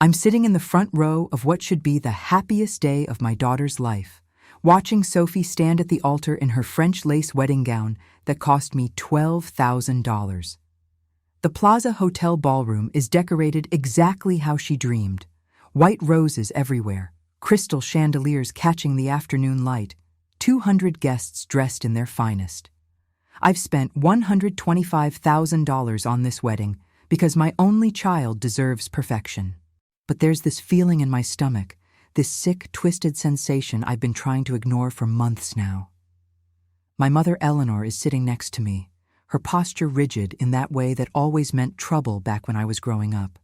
I'm sitting in the front row of what should be the happiest day of my daughter's life, watching Sophie stand at the altar in her French lace wedding gown that cost me $12,000. The Plaza Hotel ballroom is decorated exactly how she dreamed. White roses everywhere, crystal chandeliers catching the afternoon light, 200 guests dressed in their finest. I've spent $125,000 on this wedding because my only child deserves perfection. But there's this feeling in my stomach, this sick, twisted sensation I've been trying to ignore for months now. My mother Eleanor is sitting next to me, her posture rigid in that way that always meant trouble back when I was growing up.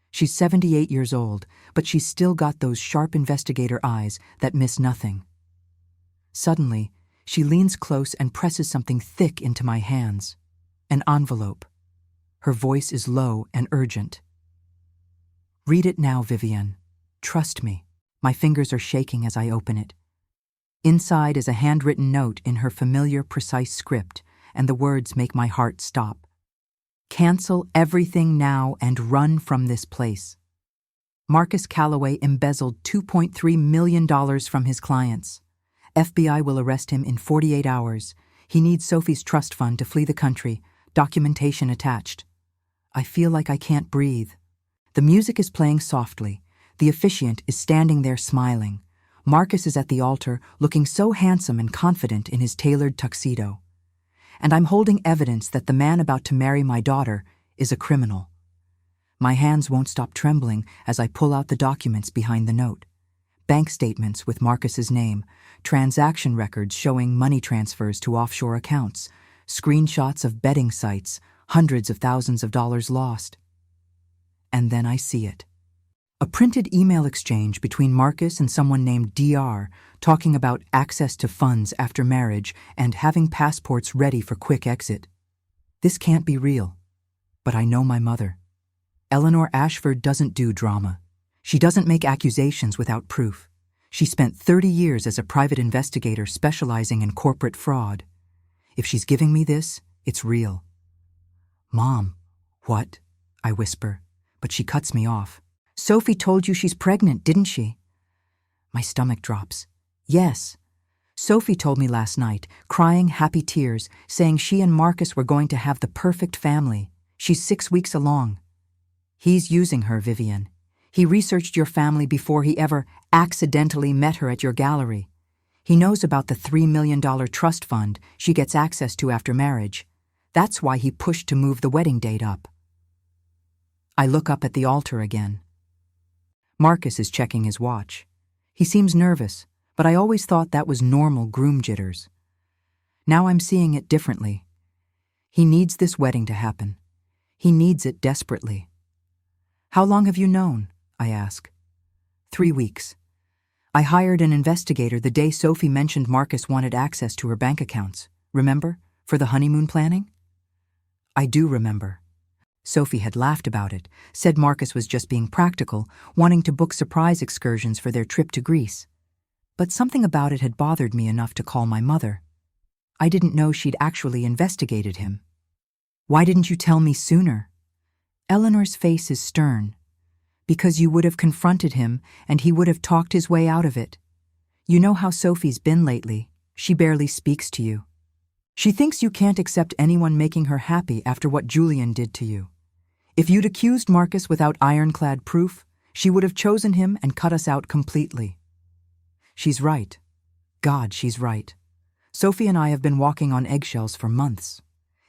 She's 78 years old, but she's still got those sharp investigator eyes that miss nothing. Suddenly, she leans close and presses something thick into my hands. An envelope. Her voice is low and urgent. "Read it now, Vivian. Trust me." My fingers are shaking as I open it. Inside is a handwritten note in her familiar, precise script, and the words make my heart stop. "Cancel everything now and run from this place." Marcus Calloway embezzled $2.3 million from his clients. FBI will arrest him in 48 hours. He needs Sophie's trust fund to flee the country. Documentation attached. I feel like I can't breathe. The music is playing softly. The officiant is standing there smiling. Marcus is at the altar, looking so handsome and confident in his tailored tuxedo. And I'm holding evidence that the man about to marry my daughter is a criminal. My hands won't stop trembling as I pull out the documents behind the note. Bank statements with Marcus's name, transaction records showing money transfers to offshore accounts, screenshots of betting sites, hundreds of thousands of dollars lost. And then I see it. A printed email exchange between Marcus and someone named DR, talking about access to funds after marriage and having passports ready for quick exit. This can't be real. But I know my mother. Eleanor Ashford doesn't do drama. She doesn't make accusations without proof. She spent 30 years as a private investigator specializing in corporate fraud. If she's giving me this, it's real. "Mom." "What?" I whisper, but she cuts me off. "Sophie told you she's pregnant, didn't she?" My stomach drops. "Yes. Sophie told me last night, crying happy tears, saying she and Marcus were going to have the perfect family. She's 6 weeks along." "He's using her, Vivian. He researched your family before he ever accidentally met her at your gallery. He knows about the $3 million trust fund she gets access to after marriage. That's why he pushed to move the wedding date up." I look up at the altar again. Marcus is checking his watch. He seems nervous, but I always thought that was normal groom jitters. Now I'm seeing it differently. He needs this wedding to happen. He needs it desperately. "How long have you known?" I ask. 3 weeks. I hired an investigator the day Sophie mentioned Marcus wanted access to her bank accounts. Remember? For the honeymoon planning? I do remember. Sophie had laughed about it, said Marcus was just being practical, wanting to book surprise excursions for their trip to Greece. But something about it had bothered me enough to call my mother. I didn't know she'd actually investigated him. "Why didn't you tell me sooner?" Eleanor's face is stern. "Because you would have confronted him and he would have talked his way out of it. You know how Sophie's been lately. She barely speaks to you. She thinks you can't accept anyone making her happy after what Julian did to you. If you'd accused Marcus without ironclad proof, she would have chosen him and cut us out completely." She's right. God, she's right. Sophie and I have been walking on eggshells for months.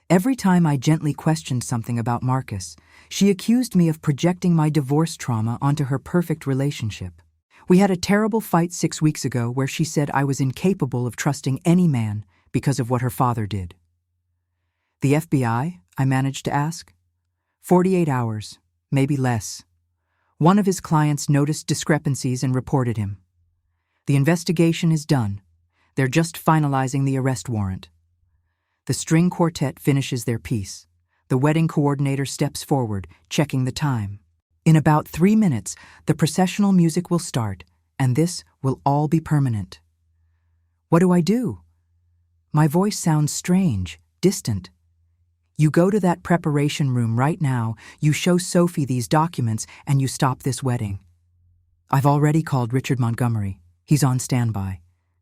Every time I gently questioned something about Marcus, she accused me of projecting my divorce trauma onto her perfect relationship. We had a terrible fight 6 weeks ago where she said I was incapable of trusting any man because of what her father did. "The FBI?" I managed to ask. 48 hours, maybe less. One of his clients noticed discrepancies and reported him. The investigation is done. They're just finalizing the arrest warrant. The string quartet finishes their piece. The wedding coordinator steps forward, checking the time. In about 3 minutes, the processional music will start, and this will all be permanent. What do I do? My voice sounds strange, distant. You go to that preparation room right now, you show Sophie these documents, and you stop this wedding. I've already called Richard Montgomery. He's on standby.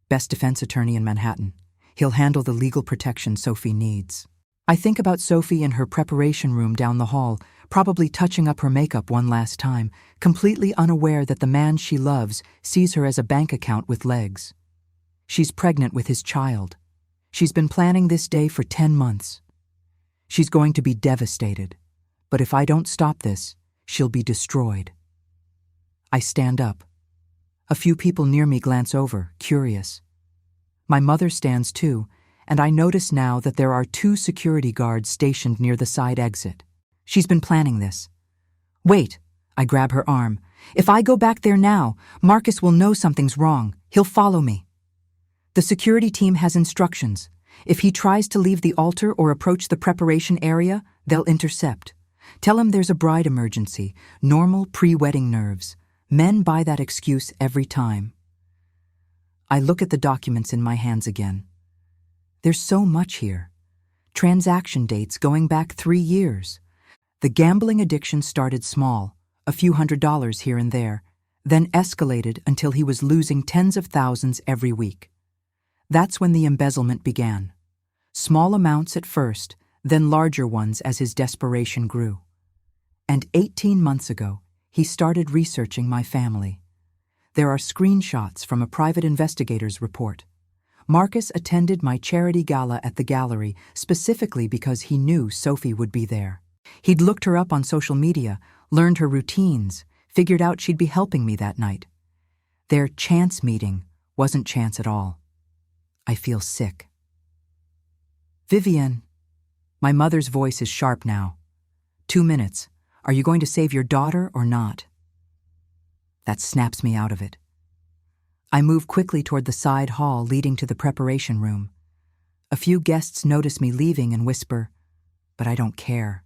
Best defense attorney in Manhattan. He'll handle the legal protection Sophie needs. I think about Sophie in her preparation room down the hall, probably touching up her makeup one last time, completely unaware that the man she loves sees her as a bank account with legs. She's pregnant with his child. She's been planning this day for 10 months. She's going to be devastated. But if I don't stop this, she'll be destroyed. I stand up. A few people near me glance over, curious. My mother stands too, and I notice now that there are 2 security guards stationed near the side exit. She's been planning this. Wait, I grab her arm. If I go back there now, Marcus will know something's wrong. He'll follow me. The security team has instructions. If he tries to leave the altar or approach the preparation area, they'll intercept. Tell him there's a bride emergency, normal pre-wedding nerves. Men buy that excuse every time. I look at the documents in my hands again. There's so much here. Transaction dates going back 3 years. The gambling addiction started small, a few $100s here and there, then escalated until he was losing tens of thousands every week. That's when the embezzlement began. Small amounts at first, then larger ones as his desperation grew. And 18 months ago, he started researching my family. There are screenshots from a private investigator's report. Marcus attended my charity gala at the gallery specifically because he knew Sophie would be there. He'd looked her up on social media, learned her routines, figured out she'd be helping me that night. Their chance meeting wasn't chance at all. I feel sick. Vivienne. My mother's voice is sharp now. 2 minutes. Are you going to save your daughter or not? That snaps me out of it. I move quickly toward the side hall leading to the preparation room. A few guests notice me leaving and whisper, but I don't care.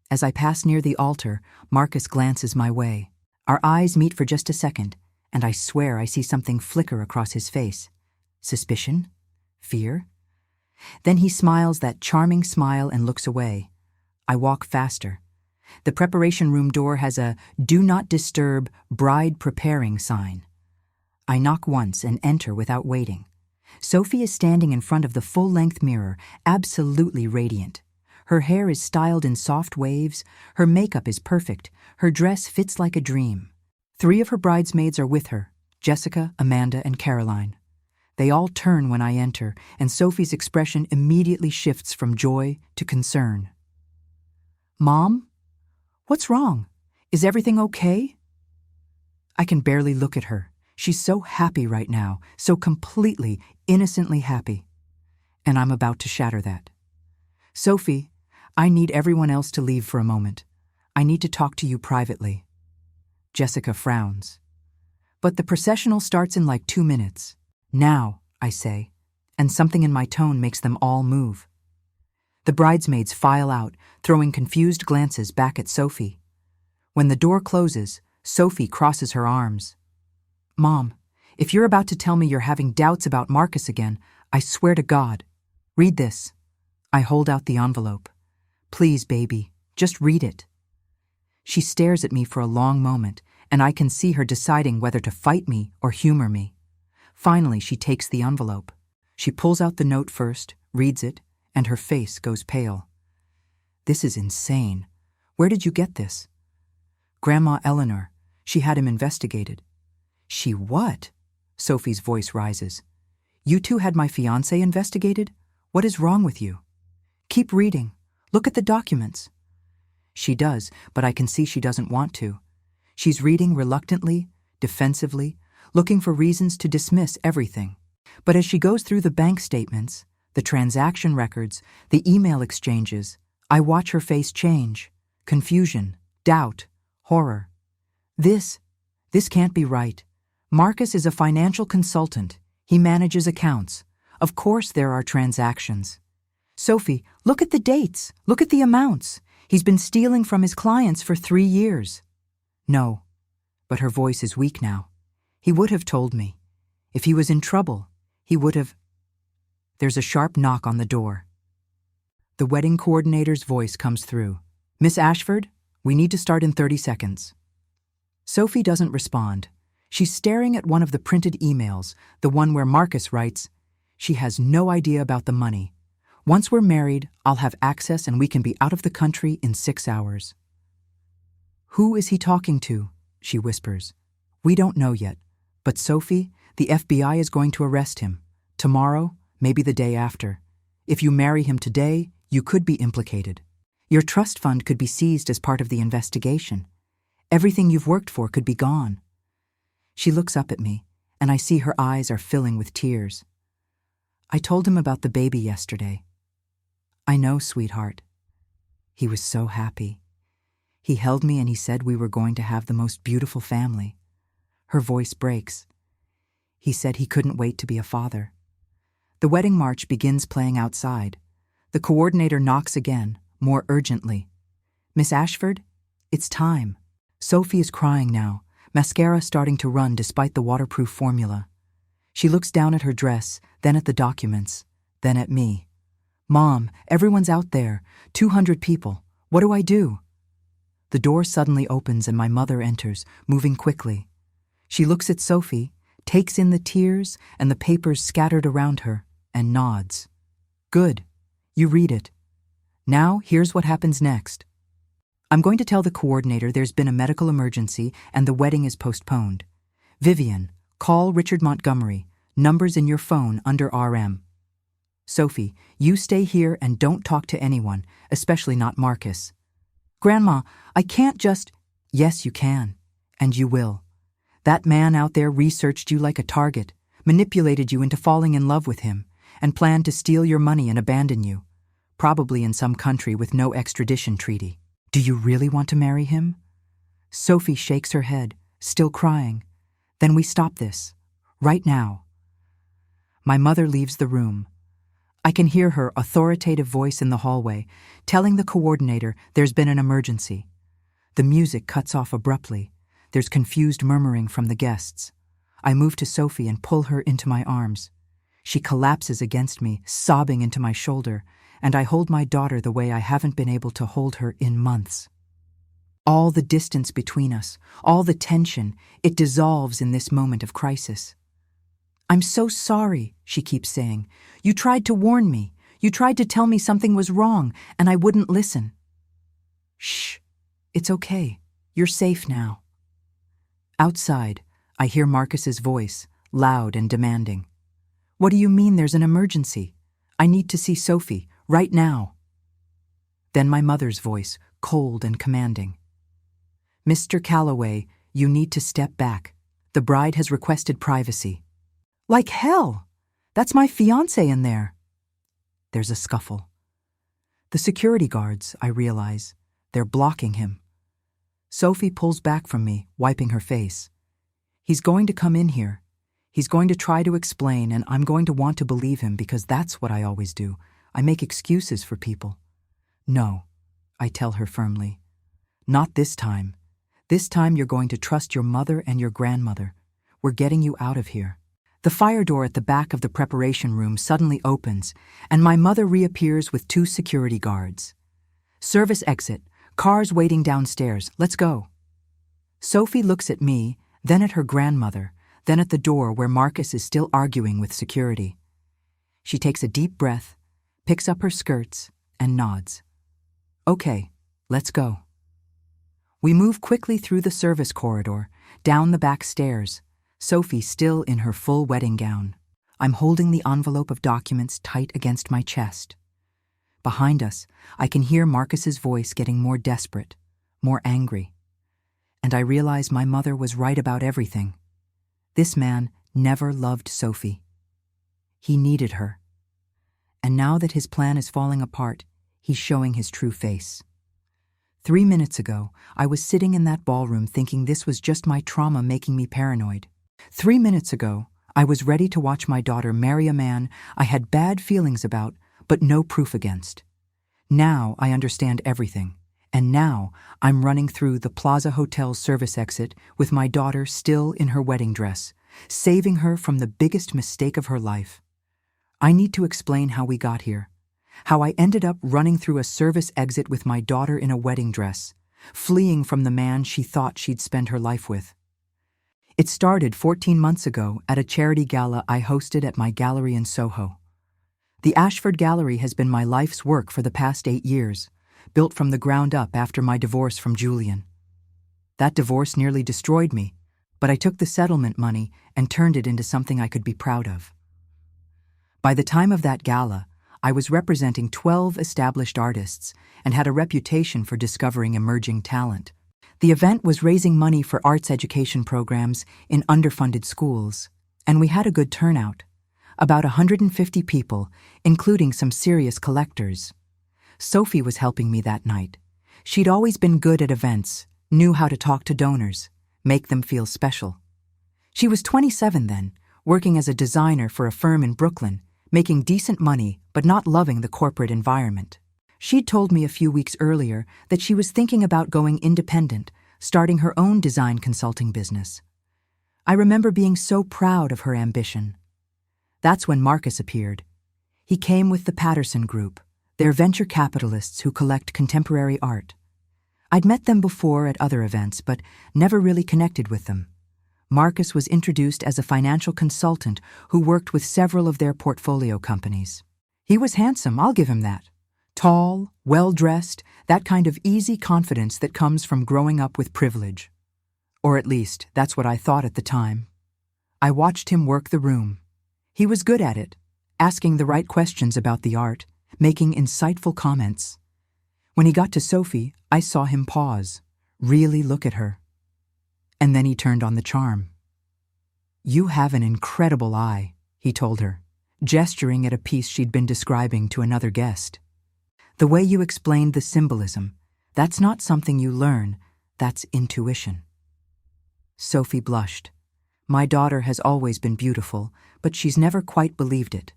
As I pass near the altar, Marcus glances my way. Our eyes meet for just a second, and I swear I see something flicker across his face. Suspicion? Fear? Then he smiles that charming smile and looks away. I walk faster. The preparation room door has a "Do Not Disturb, Bride Preparing" sign. I knock once and enter without waiting. Sophie is standing in front of the full-length mirror, absolutely radiant. Her hair is styled in soft waves, her makeup is perfect, her dress fits like a dream. 3 of her bridesmaids are with her, Jessica, Amanda, and Caroline. They all turn when I enter, and Sophie's expression immediately shifts from joy to concern. Mom? What's wrong? Is everything okay? I can barely look at her. She's so happy right now, so completely, innocently happy. And I'm about to shatter that. Sophie, I need everyone else to leave for a moment. I need to talk to you privately. Jessica frowns. But the processional starts in like 2 minutes. Now, I say, and something in my tone makes them all move. The bridesmaids file out, throwing confused glances back at Sophie. When the door closes, Sophie crosses her arms. Mom, if you're about to tell me you're having doubts about Marcus again, I swear to God. Read this. I hold out the envelope. Please, baby, just read it. She stares at me for a long moment, and I can see her deciding whether to fight me or humor me. Finally, she takes the envelope. She pulls out the note first, reads it, and her face goes pale. This is insane. Where did you get this? Grandma Eleanor. She had him investigated. She what? Sophie's voice rises. You two had my fiancé investigated? What is wrong with you? Keep reading. Look at the documents. She does, but I can see she doesn't want to. She's reading reluctantly, defensively, looking for reasons to dismiss everything. But as she goes through the bank statements, the transaction records, the email exchanges, I watch her face change. Confusion, doubt, horror. This can't be right. Marcus is a financial consultant. He manages accounts. Of course there are transactions. Sophie, look at the dates. Look at the amounts. He's been stealing from his clients for 3 years. No, but her voice is weak now. He would have told me. If he was in trouble, he would have... There's a sharp knock on the door. The wedding coordinator's voice comes through. "Miss Ashford, we need to start in 30 seconds. Sophie doesn't respond. She's staring at one of the printed emails, the one where Marcus writes, "She has no idea about the money. Once we're married, I'll have access and we can be out of the country in 6 hours." "Who is he talking to?" she whispers. "We don't know yet. But Sophie, the FBI is going to arrest him. Tomorrow, maybe the day after. If you marry him today, you could be implicated. Your trust fund could be seized as part of the investigation. Everything you've worked for could be gone." She looks up at me, and I see her eyes are filling with tears. "I told him about the baby yesterday." "I know, sweetheart." "He was so happy. He held me and he said we were going to have the most beautiful family." Her voice breaks. "He said he couldn't wait to be a father." The wedding march begins playing outside. The coordinator knocks again, more urgently. "Miss Ashford, it's time." Sophie is crying now, mascara starting to run despite the waterproof formula. She looks down at her dress, then at the documents, then at me. "Mom, everyone's out there, 200 people. What do I do?" The door suddenly opens and my mother enters, moving quickly. She looks at Sophie, takes in the tears and the papers scattered around her, and nods. "Good. You read it. Now, here's what happens next. I'm going to tell the coordinator there's been a medical emergency and the wedding is postponed. Vivian, call Richard Montgomery. Numbers in your phone under RM. Sophie, you stay here and don't talk to anyone, especially not Marcus." "Grandma, I can't just—" "Yes, you can. And you will. That man out there researched you like a target, manipulated you into falling in love with him, and planned to steal your money and abandon you, probably in some country with no extradition treaty. Do you really want to marry him?" Sophie shakes her head, still crying. "Then we stop this. Right now." My mother leaves the room. I can hear her authoritative voice in the hallway, telling the coordinator there's been an emergency. The music cuts off abruptly. There's confused murmuring from the guests. I move to Sophie and pull her into my arms. She collapses against me, sobbing into my shoulder, and I hold my daughter the way I haven't been able to hold her in months. All the distance between us, all the tension, it dissolves in this moment of crisis. "I'm so sorry," she keeps saying. "You tried to warn me. You tried to tell me something was wrong, and I wouldn't listen." "Shh. It's okay. You're safe now." Outside, I hear Marcus's voice, loud and demanding. "What do you mean there's an emergency? I need to see Sophie, right now." Then my mother's voice, cold and commanding. "Mr. Calloway, you need to step back. The bride has requested privacy." "Like hell! That's my fiancé in there." There's a scuffle. The security guards, I realize, they're blocking him. Sophie pulls back from me, wiping her face. "He's going to come in here. He's going to try to explain, and I'm going to want to believe him because that's what I always do. I make excuses for people." "No," I tell her firmly. "Not this time. This time you're going to trust your mother and your grandmother. We're getting you out of here." The fire door at the back of the preparation room suddenly opens, and my mother reappears with 2 security guards. "Service exit. Cars waiting downstairs. Let's go." Sophie looks at me, then at her grandmother, then at the door where Marcus is still arguing with security. She takes a deep breath, picks up her skirts, and nods. "Okay, let's go." We move quickly through the service corridor, down the back stairs, Sophie still in her full wedding gown. I'm holding the envelope of documents tight against my chest. Behind us, I can hear Marcus's voice getting more desperate, more angry. And I realize my mother was right about everything. This man never loved Sophie. He needed her. And now that his plan is falling apart, he's showing his true face. 3 minutes ago, I was sitting in that ballroom thinking this was just my trauma making me paranoid. 3 minutes ago, I was ready to watch my daughter marry a man I had bad feelings about, but no proof against. Now I understand everything, and now I'm running through the Plaza Hotel's service exit with my daughter still in her wedding dress, saving her from the biggest mistake of her life. I need to explain how we got here, how I ended up running through a service exit with my daughter in a wedding dress, fleeing from the man she thought she'd spend her life with. It started 14 months ago at a charity gala I hosted at my gallery in Soho. The Ashford Gallery has been my life's work for the past 8 years, built from the ground up after my divorce from Julian. That divorce nearly destroyed me, but I took the settlement money and turned it into something I could be proud of. By the time of that gala, I was representing 12 established artists and had a reputation for discovering emerging talent. The event was raising money for arts education programs in underfunded schools, and we had a good turnout. About 150 people, including some serious collectors. Sophie was helping me that night. She'd always been good at events, knew how to talk to donors, make them feel special. She was 27 then, working as a designer for a firm in Brooklyn, making decent money but not loving the corporate environment. She'd told me a few weeks earlier that she was thinking about going independent, starting her own design consulting business. I remember being so proud of her ambition. That's when Marcus appeared. He came with the Patterson Group. They're venture capitalists who collect contemporary art. I'd met them before at other events, but never really connected with them. Marcus was introduced as a financial consultant who worked with several of their portfolio companies. He was handsome, I'll give him that. Tall, well-dressed, that kind of easy confidence that comes from growing up with privilege. Or at least, that's what I thought at the time. I watched him work the room. He was good at it, asking the right questions about the art, making insightful comments. When he got to Sophie, I saw him pause, really look at her. And then he turned on the charm. "You have an incredible eye," he told her, gesturing at a piece she'd been describing to another guest. "The way you explained the symbolism, that's not something you learn, that's intuition." Sophie blushed. My daughter has always been beautiful, but she's never quite believed it.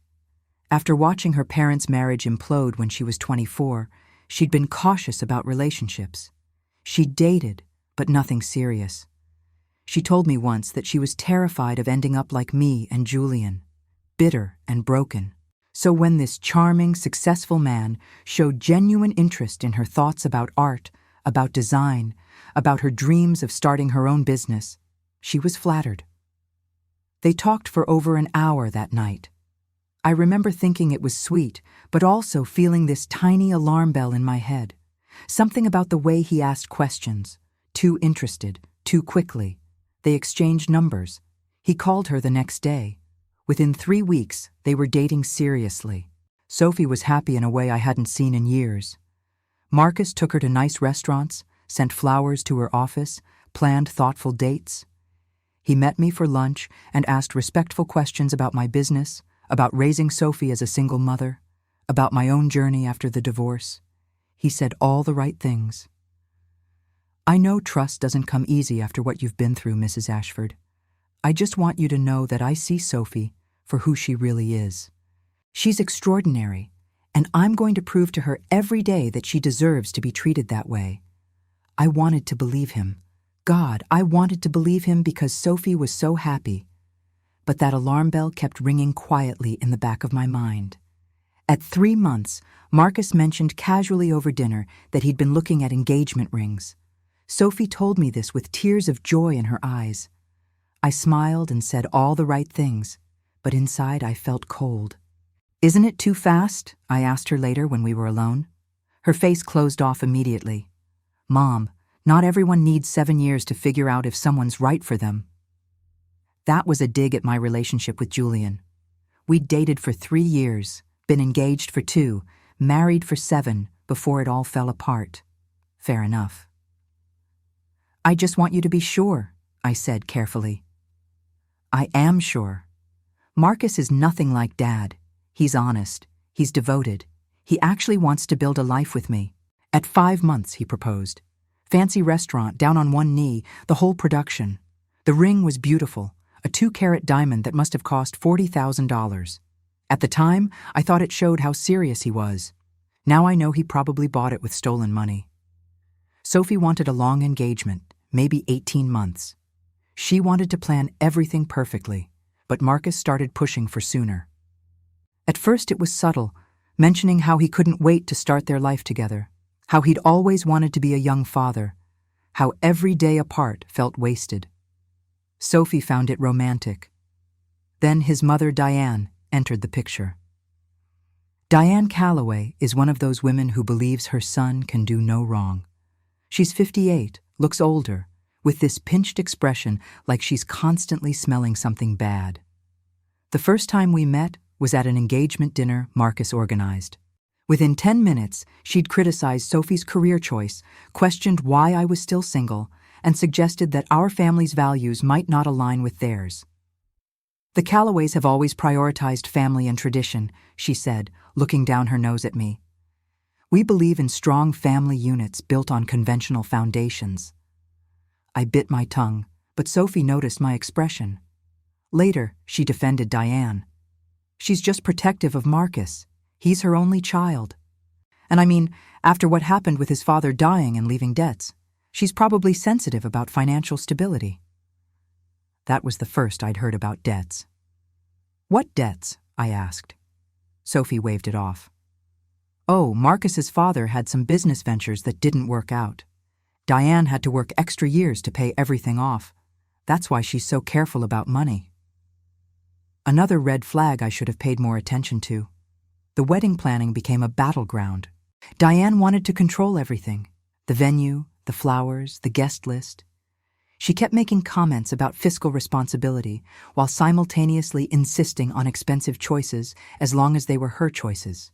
After watching her parents' marriage implode when she was 24, she'd been cautious about relationships. She'd dated, but nothing serious. She told me once that she was terrified of ending up like me and Julian, bitter and broken. So when this charming, successful man showed genuine interest in her thoughts about art, about design, about her dreams of starting her own business, she was flattered. They talked for over an hour that night. I remember thinking it was sweet, but also feeling this tiny alarm bell in my head. Something about the way he asked questions. Too interested, too quickly. They exchanged numbers. He called her the next day. Within 3 weeks, they were dating seriously. Sophie was happy in a way I hadn't seen in years. Marcus took her to nice restaurants, sent flowers to her office, planned thoughtful dates. He met me for lunch and asked respectful questions about my business, about raising Sophie as a single mother, about my own journey after the divorce. He said all the right things. "I know trust doesn't come easy after what you've been through, Mrs. Ashford. I just want you to know that I see Sophie for who she really is. She's extraordinary, and I'm going to prove to her every day that she deserves to be treated that way." I wanted to believe him. God, I wanted to believe him because Sophie was so happy. But that alarm bell kept ringing quietly in the back of my mind. At 3 months, Marcus mentioned casually over dinner that he'd been looking at engagement rings. Sophie told me this with tears of joy in her eyes. I smiled and said all the right things, but inside I felt cold. "Isn't it too fast?" I asked her later when we were alone. Her face closed off immediately. "Mom, not everyone needs 7 years to figure out if someone's right for them." That was a dig at my relationship with Julian. We'd dated for 3 years, been engaged for 2, married for 7, before it all fell apart. Fair enough. "I just want you to be sure," I said carefully. "I am sure. Marcus is nothing like Dad. He's honest. He's devoted. He actually wants to build a life with me. At 5 months, he proposed. Fancy restaurant, down on one knee, the whole production. The ring was beautiful, a 2-carat diamond that must have cost $40,000. At the time, I thought it showed how serious he was. Now I know he probably bought it with stolen money. Sophie wanted a long engagement, maybe 18 months. She wanted to plan everything perfectly, but Marcus started pushing for sooner. At first it was subtle, mentioning how he couldn't wait to start their life together, how he'd always wanted to be a young father, how every day apart felt wasted. Sophie found it romantic. Then his mother, Diane, entered the picture. Diane Calloway is one of those women who believes her son can do no wrong. She's 58, looks older, with this pinched expression like she's constantly smelling something bad. The first time we met was at an engagement dinner Marcus organized. Within 10 minutes, she'd criticized Sophie's career choice, questioned why I was still single, and suggested that our family's values might not align with theirs. "The Calloways have always prioritized family and tradition," she said, looking down her nose at me. "We believe in strong family units built on conventional foundations." I bit my tongue, but Sophie noticed my expression. Later, she defended Diane. "She's just protective of Marcus. He's her only child. And I mean, after what happened with his father dying and leaving debts, she's probably sensitive about financial stability." That was the first I'd heard about debts. "What debts?" I asked. Sophie waved it off. "Oh, Marcus's father had some business ventures that didn't work out. Diane had to work extra years to pay everything off. That's why she's so careful about money." Another red flag I should have paid more attention to. The wedding planning became a battleground. Diane wanted to control everything: the venue, the flowers, the guest list. She kept making comments about fiscal responsibility while simultaneously insisting on expensive choices as long as they were her choices.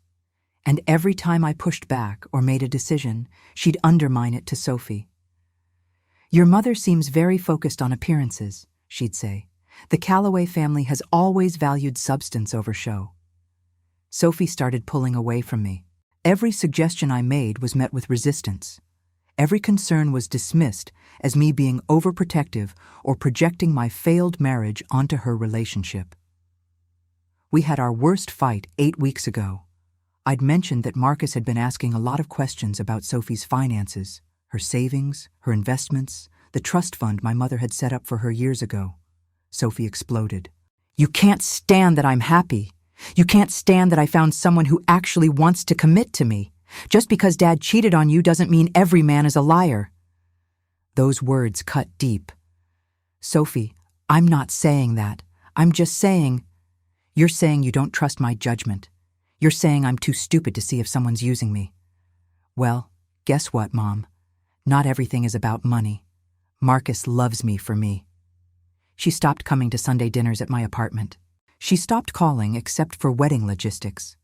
And every time I pushed back or made a decision, she'd undermine it to Sophie. "Your mother seems very focused on appearances," she'd say. "The Calloway family has always valued substance over show." Sophie started pulling away from me. Every suggestion I made was met with resistance. Every concern was dismissed as me being overprotective or projecting my failed marriage onto her relationship. We had our worst fight 8 weeks ago. I'd mentioned that Marcus had been asking a lot of questions about Sophie's finances, her savings, her investments, the trust fund my mother had set up for her years ago. Sophie exploded. "You can't stand that I'm happy. You can't stand that I found someone who actually wants to commit to me. Just because Dad cheated on you doesn't mean every man is a liar." Those words cut deep. "Sophie, I'm not saying that. I'm just saying—" "You're saying you don't trust my judgment. You're saying I'm too stupid to see if someone's using me." "Well, guess what, Mom? Not everything is about money. Marcus loves me for me." She stopped coming to Sunday dinners at my apartment. She stopped calling except for wedding logistics.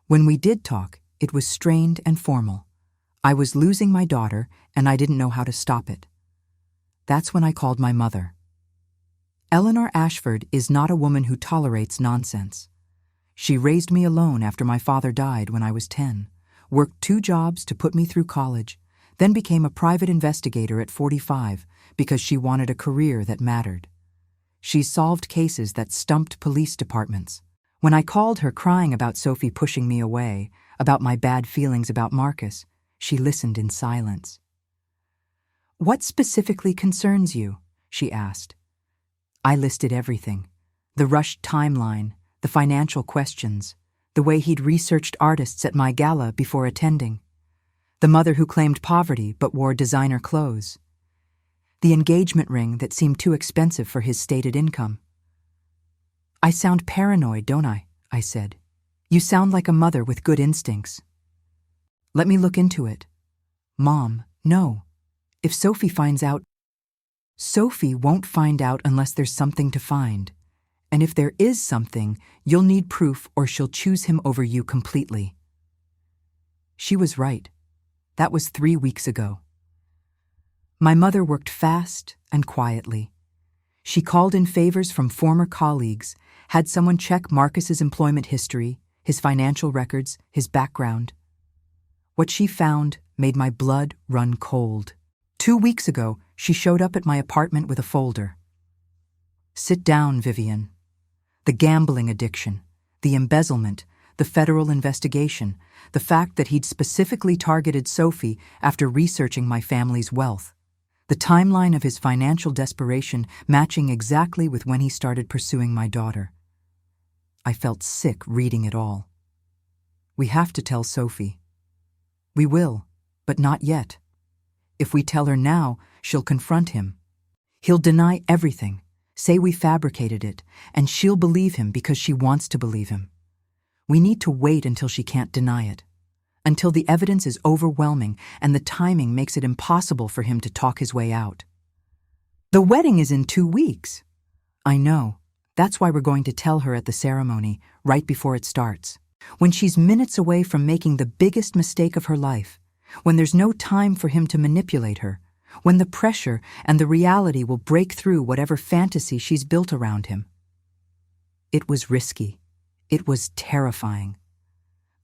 When we did talk, it was strained and formal. I was losing my daughter, and I didn't know how to stop it. That's when I called my mother. Eleanor Ashford is not a woman who tolerates nonsense. She raised me alone after my father died when I was 10, worked 2 jobs to put me through college, then became a private investigator at 45 because she wanted a career that mattered. She solved cases that stumped police departments. When I called her crying about Sophie pushing me away, about my bad feelings about Marcus, she listened in silence. "What specifically concerns you?" she asked. I listed everything: the rushed timeline, the financial questions, the way he'd researched artists at my gala before attending, the mother who claimed poverty but wore designer clothes, the engagement ring that seemed too expensive for his stated income. "I sound paranoid, don't I?" I said. "You sound like a mother with good instincts." "Let me look into it." "Mom, no. If Sophie finds out—" "Sophie won't find out unless there's something to find. And if there is something, you'll need proof or she'll choose him over you completely." She was right. That was 3 weeks ago. My mother worked fast and quietly. She called in favors from former colleagues, had someone check Marcus's employment history, his financial records, his background. What she found made my blood run cold. 2 weeks ago, she showed up at my apartment with a folder. "Sit down, Vivian. The gambling addiction, the embezzlement, the federal investigation, the fact that he'd specifically targeted Sophie after researching my family's wealth. The timeline of his financial desperation matching exactly with when he started pursuing my daughter." I felt sick reading it all. We have to tell Sophie. We will, but not yet. If we tell her now, she'll confront him. He'll deny everything, say we fabricated it, and she'll believe him because she wants to believe him. We need to wait until she can't deny it, until the evidence is overwhelming and the timing makes it impossible for him to talk his way out. The wedding is in 2 weeks. I know. That's why we're going to tell her at the ceremony, right before it starts. When she's minutes away from making the biggest mistake of her life, when there's no time for him to manipulate her, when the pressure and the reality will break through whatever fantasy she's built around him. It was risky. It was terrifying.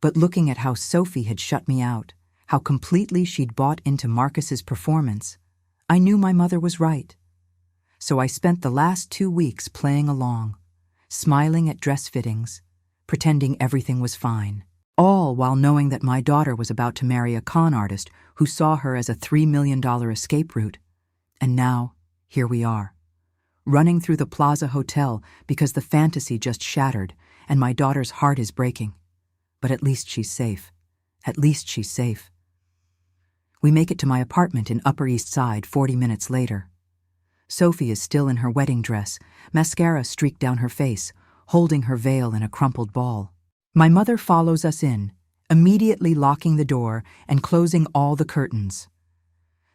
But looking at how Sophie had shut me out, how completely she'd bought into Marcus's performance, I knew my mother was right. So I spent the last 2 weeks playing along, smiling at dress fittings, pretending everything was fine, all while knowing that my daughter was about to marry a con artist who saw her as a $3 million escape route. And now, here we are, running through the Plaza Hotel because the fantasy just shattered and my daughter's heart is breaking. But at least she's safe. At least she's safe. We make it to my apartment in Upper East Side 40 minutes later. Sophie is still in her wedding dress, mascara streaked down her face, holding her veil in a crumpled ball. My mother follows us in, immediately locking the door and closing all the curtains.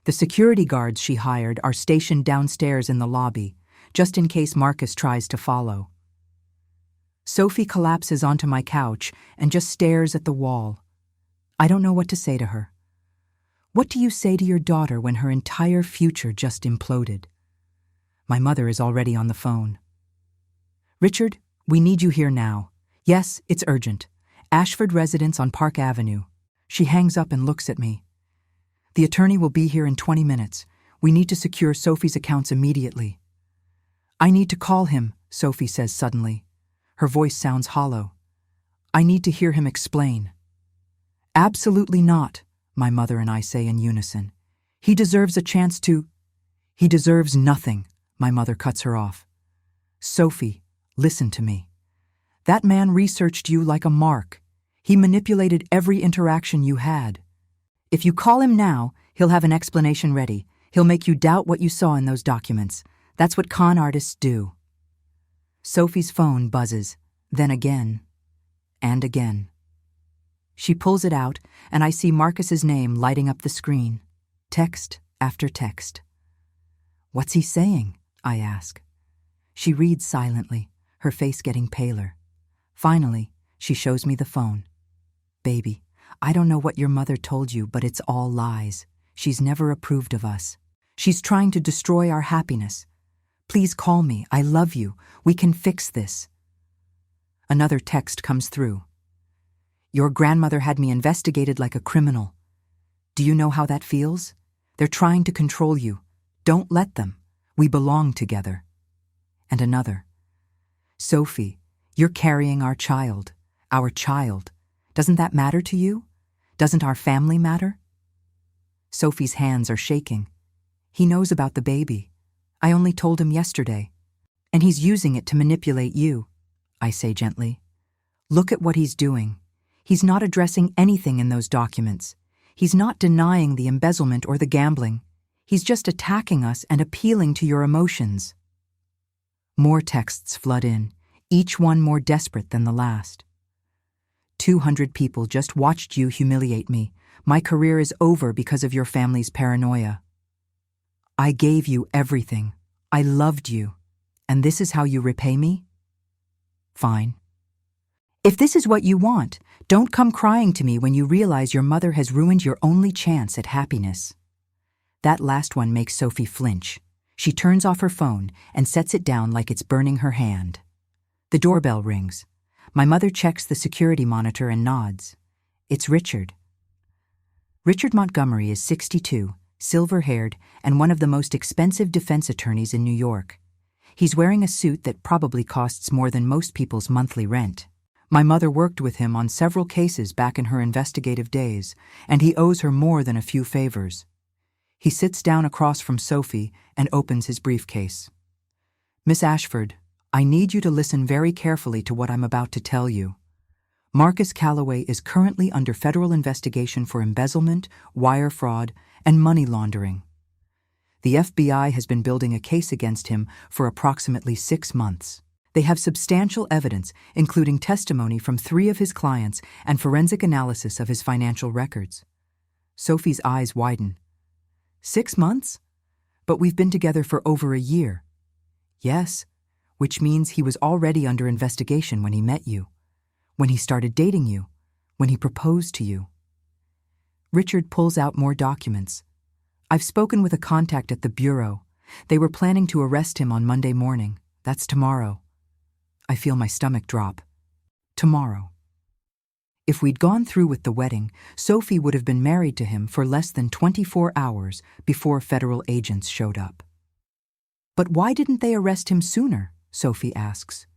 The security guards she hired are stationed downstairs in the lobby, just in case Marcus tries to follow. Sophie collapses onto my couch and just stares at the wall. I don't know what to say to her. What do you say to your daughter when her entire future just imploded? My mother is already on the phone. Richard, we need you here now. Yes, it's urgent. Ashford residence on Park Avenue. She hangs up and looks at me. The attorney will be here in 20 minutes. We need to secure Sophie's accounts immediately. I need to call him, Sophie says suddenly. Her voice sounds hollow. I need to hear him explain. Absolutely not, my mother and I say in unison. He deserves a chance to... He deserves nothing, my mother cuts her off. Sophie, listen to me. That man researched you like a mark. He manipulated every interaction you had. If you call him now, he'll have an explanation ready. He'll make you doubt what you saw in those documents. That's what con artists do. Sophie's phone buzzes, then again, and again. She pulls it out, and I see Marcus's name lighting up the screen. Text after text. What's he saying? I ask. She reads silently, her face getting paler. Finally, she shows me the phone. Baby, I don't know what your mother told you, but it's all lies. She's never approved of us. She's trying to destroy our happiness. Please call me. I love you. We can fix this. Another text comes through. Your grandmother had me investigated like a criminal. Do you know how that feels? They're trying to control you. Don't let them. We belong together. And another. Sophie, you're carrying our child. Our child. Doesn't that matter to you? Doesn't our family matter? Sophie's hands are shaking. He knows about the baby. I only told him yesterday. And he's using it to manipulate you, I say gently. Look at what he's doing. He's not addressing anything in those documents. He's not denying the embezzlement or the gambling. He's just attacking us and appealing to your emotions. More texts flood in, each one more desperate than the last. 200 people just watched you humiliate me. My career is over because of your family's paranoia. I gave you everything. I loved you. And this is how you repay me? Fine. If this is what you want, don't come crying to me when you realize your mother has ruined your only chance at happiness. That last one makes Sophie flinch. She turns off her phone and sets it down like it's burning her hand. The doorbell rings. My mother checks the security monitor and nods. It's Richard. Richard Montgomery is 62, silver-haired, and one of the most expensive defense attorneys in New York. He's wearing a suit that probably costs more than most people's monthly rent. My mother worked with him on several cases back in her investigative days, and he owes her more than a few favors. He sits down across from Sophie and opens his briefcase. Miss Ashford, I need you to listen very carefully to what I'm about to tell you. Marcus Calloway is currently under federal investigation for embezzlement, wire fraud, and money laundering. The FBI has been building a case against him for approximately 6 months. They have substantial evidence, including testimony from 3 of his clients and forensic analysis of his financial records. Sophie's eyes widen. 6 months? But we've been together for over a year. Yes, which means he was already under investigation when he met you, when he started dating you, when he proposed to you. Richard pulls out more documents. I've spoken with a contact at the Bureau. They were planning to arrest him on Monday morning. That's tomorrow. I feel my stomach drop. Tomorrow. If we'd gone through with the wedding, Sophie would have been married to him for less than 24 hours before federal agents showed up. But why didn't they arrest him sooner? Sophie asks.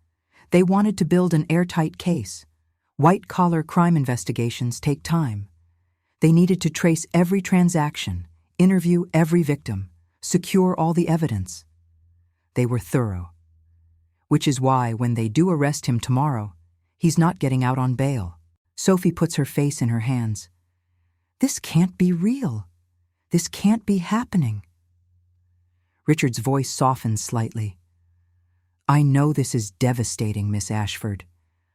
They wanted to build an airtight case. White-collar crime investigations take time. They needed to trace every transaction, interview every victim, secure all the evidence. They were thorough. Which is why, when they do arrest him tomorrow, he's not getting out on bail. Sophie puts her face in her hands. This can't be real. This can't be happening. Richard's voice softens slightly. I know this is devastating, Miss Ashford,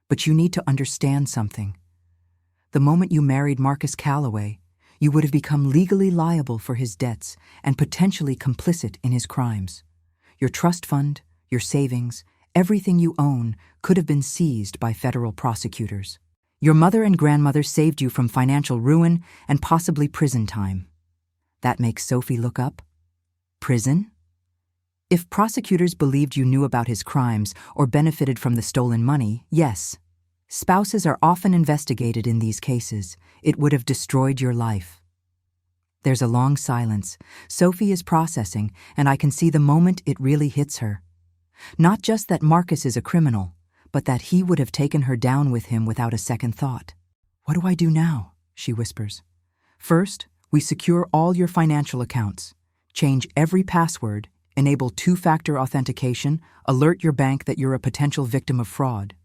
but you need to understand something. The moment you married Marcus Calloway, you would have become legally liable for his debts and potentially complicit in his crimes. Your trust fund, your savings, everything you own could have been seized by federal prosecutors. Your mother and grandmother saved you from financial ruin and possibly prison time. That makes Sophie look up. Prison? If prosecutors believed you knew about his crimes or benefited from the stolen money, yes. Spouses are often investigated in these cases. It would have destroyed your life. There's a long silence. Sophie is processing, and I can see the moment it really hits her. Not just that Marcus is a criminal, but that he would have taken her down with him without a second thought. What do I do now? She whispers. First, we secure all your financial accounts, change every password, enable 2-factor authentication, alert your bank that you're a potential victim of fraud.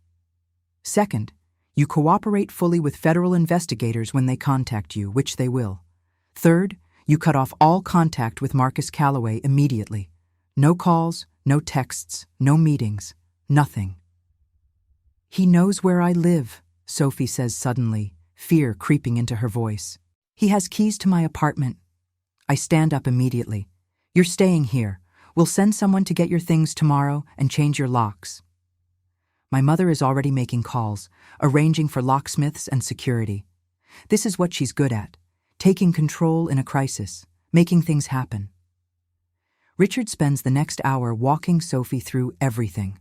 Second, you cooperate fully with federal investigators when they contact you, which they will. Third, you cut off all contact with Marcus Calloway immediately. No calls, no texts, no meetings, nothing. He knows where I live, Sophie says suddenly, fear creeping into her voice. He has keys to my apartment. I stand up immediately. You're staying here. We'll send someone to get your things tomorrow and change your locks. My mother is already making calls, arranging for locksmiths and security. This is what she's good at, taking control in a crisis, making things happen. Richard spends the next hour walking Sophie through everything.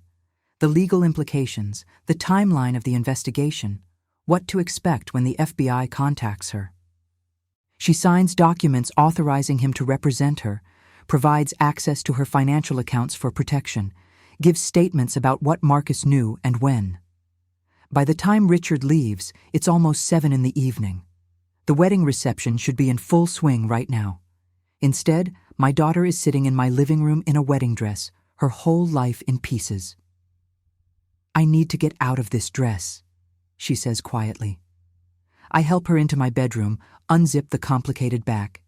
The legal implications, the timeline of the investigation, what to expect when the FBI contacts her. She signs documents authorizing him to represent her, provides access to her financial accounts for protection, gives statements about what Marcus knew and when. By the time Richard leaves, it's almost 7 in the evening. The wedding reception should be in full swing right now. Instead, my daughter is sitting in my living room in a wedding dress, her whole life in pieces. I need to get out of this dress, she says quietly. I help her into my bedroom, unzip the complicated back.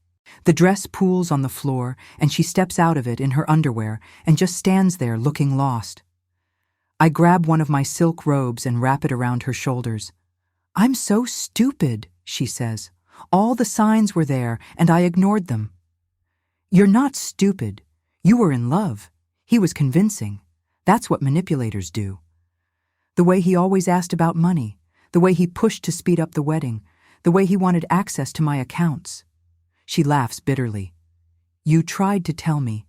The dress pools on the floor, and she steps out of it in her underwear and just stands there looking lost. I grab one of my silk robes and wrap it around her shoulders. I'm so stupid, she says. All the signs were there, and I ignored them. You're not stupid. You were in love. He was convincing. That's what manipulators do. The way he always asked about money, the way he pushed to speed up the wedding, the way he wanted access to my accounts. She laughs bitterly. You tried to tell me.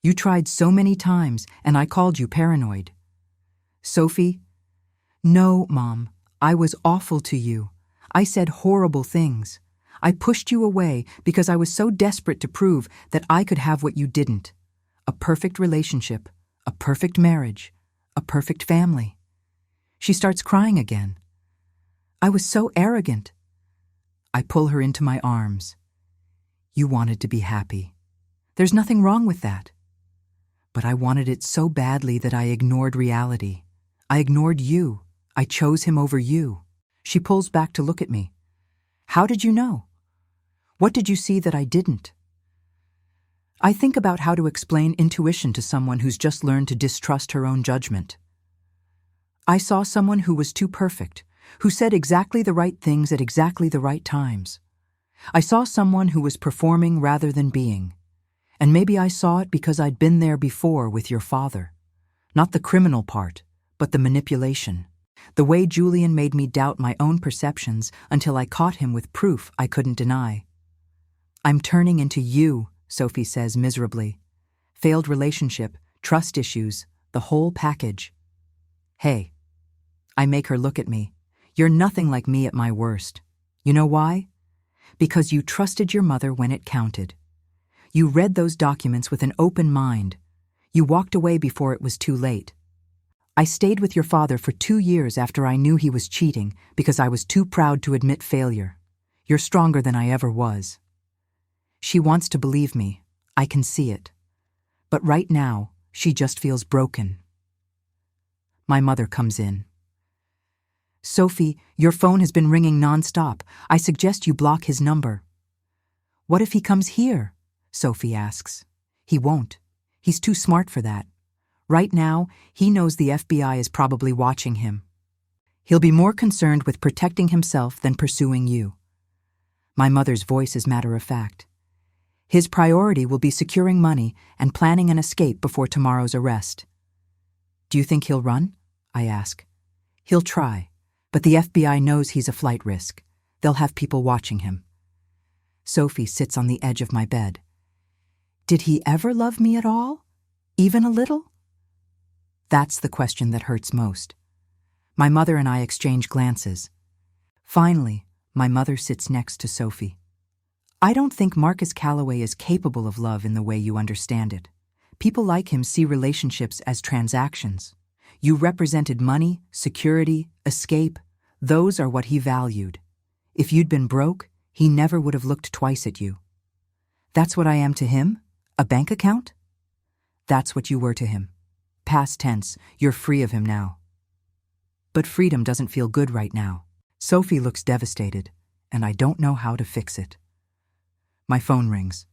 You tried so many times, and I called you paranoid. Sophie? No, Mom. I was awful to you. I said horrible things. I pushed you away because I was so desperate to prove that I could have what you didn't. A perfect relationship, a perfect marriage, a perfect family. She starts crying again. I was so arrogant. I pull her into my arms. You wanted to be happy. There's nothing wrong with that. But I wanted it so badly that I ignored reality. I ignored you. I chose him over you. She pulls back to look at me. How did you know? What did you see that I didn't? I think about how to explain intuition to someone who's just learned to distrust her own judgment. I saw someone who was too perfect, who said exactly the right things at exactly the right times. I saw someone who was performing rather than being. And maybe I saw it because I'd been there before with your father. Not the criminal part, but the manipulation. The way Julian made me doubt my own perceptions until I caught him with proof I couldn't deny. I'm turning into you, Sophie says miserably. Failed relationship, trust issues, the whole package. Hey. I make her look at me. You're nothing like me at my worst. You know why? Because you trusted your mother when it counted. You read those documents with an open mind. You walked away before it was too late. I stayed with your father for 2 years after I knew he was cheating because I was too proud to admit failure. You're stronger than I ever was. She wants to believe me. I can see it. But right now, she just feels broken. My mother comes in. Sophie, your phone has been ringing nonstop. I suggest you block his number. What if he comes here? Sophie asks. He won't. He's too smart for that. Right now, he knows the FBI is probably watching him. He'll be more concerned with protecting himself than pursuing you. My mother's voice is matter-of-fact. His priority will be securing money and planning an escape before tomorrow's arrest. Do you think he'll run? I ask. He'll try. But the FBI knows he's a flight risk. They'll have people watching him. Sophie sits on the edge of my bed. Did he ever love me at all? Even a little? That's the question that hurts most. My mother and I exchange glances. Finally, my mother sits next to Sophie. I don't think Marcus Calloway is capable of love in the way you understand it. People like him see relationships as transactions. You represented money, security, escape. Those are what he valued. If you'd been broke, he never would have looked twice at you. That's what I am to him? A bank account? That's what you were to him. Past tense, you're free of him now. But freedom doesn't feel good right now. Sophie looks devastated, and I don't know how to fix it. My phone rings.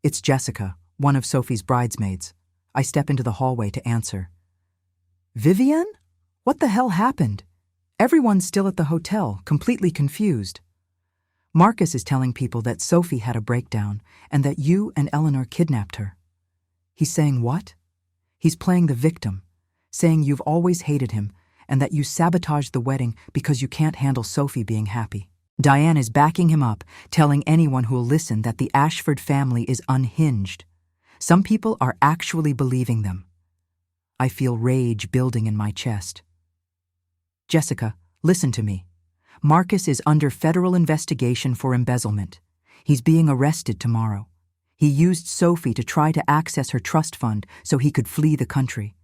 It's Jessica, one of Sophie's bridesmaids. I step into the hallway to answer. Vivian? What the hell happened? Everyone's still at the hotel, completely confused. Marcus is telling people that Sophie had a breakdown and that you and Eleanor kidnapped her. He's saying what? He's playing the victim, saying you've always hated him and that you sabotaged the wedding because you can't handle Sophie being happy. Diane is backing him up, telling anyone who'll listen that the Ashford family is unhinged. Some people are actually believing them. I feel rage building in my chest. Jessica, listen to me. Marcus is under federal investigation for embezzlement. He's being arrested tomorrow. He used Sophie to try to access her trust fund so he could flee the country.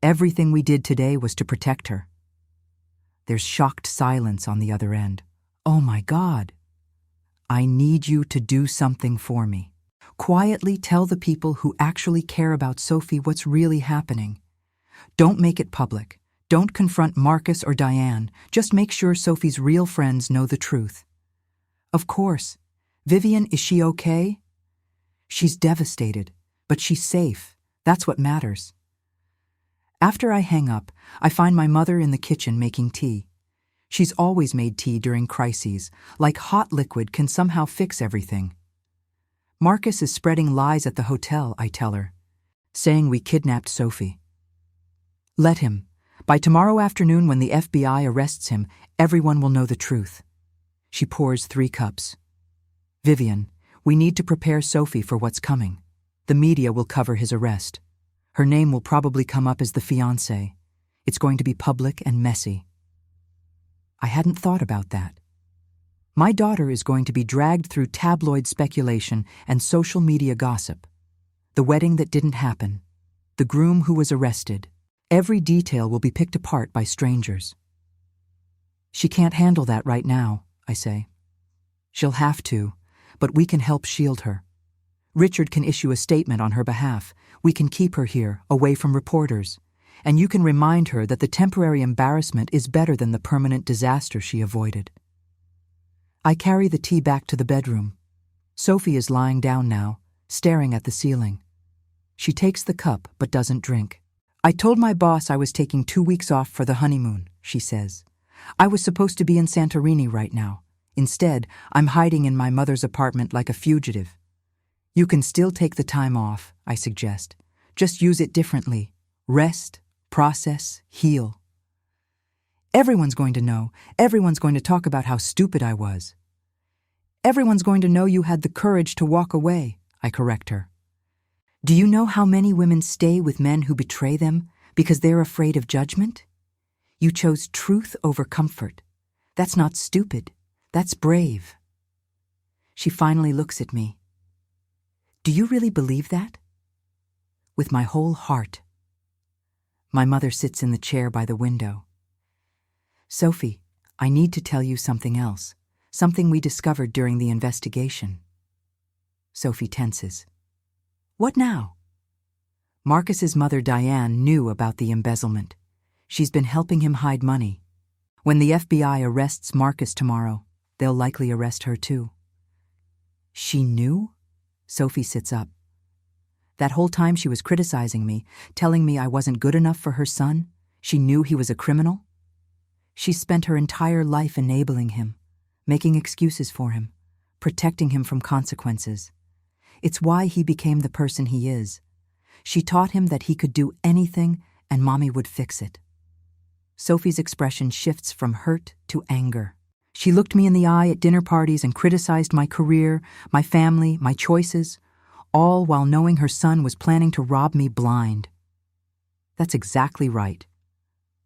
Everything we did today was to protect her. There's shocked silence on the other end. Oh my God. I need you to do something for me. Quietly tell the people who actually care about Sophie what's really happening. Don't make it public. Don't confront Marcus or Diane. Just make sure Sophie's real friends know the truth. Of course. Vivian, is she okay? She's devastated, but she's safe. That's what matters. After I hang up, I find my mother in the kitchen making tea. She's always made tea during crises, like hot liquid can somehow fix everything. Marcus is spreading lies at the hotel, I tell her, saying we kidnapped Sophie. Let him. By tomorrow afternoon when the FBI arrests him, everyone will know the truth. She pours 3 cups. Vivian, we need to prepare Sophie for what's coming. The media will cover his arrest. Her name will probably come up as the fiancé. It's going to be public and messy. I hadn't thought about that. My daughter is going to be dragged through tabloid speculation and social media gossip. The wedding that didn't happen. The groom who was arrested. Every detail will be picked apart by strangers. She can't handle that right now, I say. She'll have to, but we can help shield her. Richard can issue a statement on her behalf. We can keep her here, away from reporters. and you can remind her that the temporary embarrassment is better than the permanent disaster she avoided. I carry the tea back to the bedroom. Sophie is lying down now, staring at the ceiling. She takes the cup but doesn't drink. I told my boss I was taking 2 weeks off for the honeymoon, she says. I was supposed to be in Santorini right now. Instead, I'm hiding in my mother's apartment like a fugitive. You can still take the time off, I suggest. Just use it differently. Rest, process, heal. Everyone's going to know. Everyone's going to talk about how stupid I was. Everyone's going to know you had the courage to walk away, I correct her. Do you know how many women stay with men who betray them because they're afraid of judgment? You chose truth over comfort. That's not stupid. That's brave. She finally looks at me. Do you really believe that? With my whole heart. My mother sits in the chair by the window. Sophie, I need to tell you something else, something we discovered during the investigation. Sophie tenses. What now? Marcus's mother Diane knew about the embezzlement. She's been helping him hide money. When the FBI arrests Marcus tomorrow, they'll likely arrest her too. She knew? Sophie sits up. That whole time she was criticizing me, telling me I wasn't good enough for her son, she knew he was a criminal? She spent her entire life enabling him, making excuses for him, protecting him from consequences. It's why he became the person he is. She taught him that he could do anything and Mommy would fix it. Sophie's expression shifts from hurt to anger. She looked me in the eye at dinner parties and criticized my career, my family, my choices, all while knowing her son was planning to rob me blind. That's exactly right.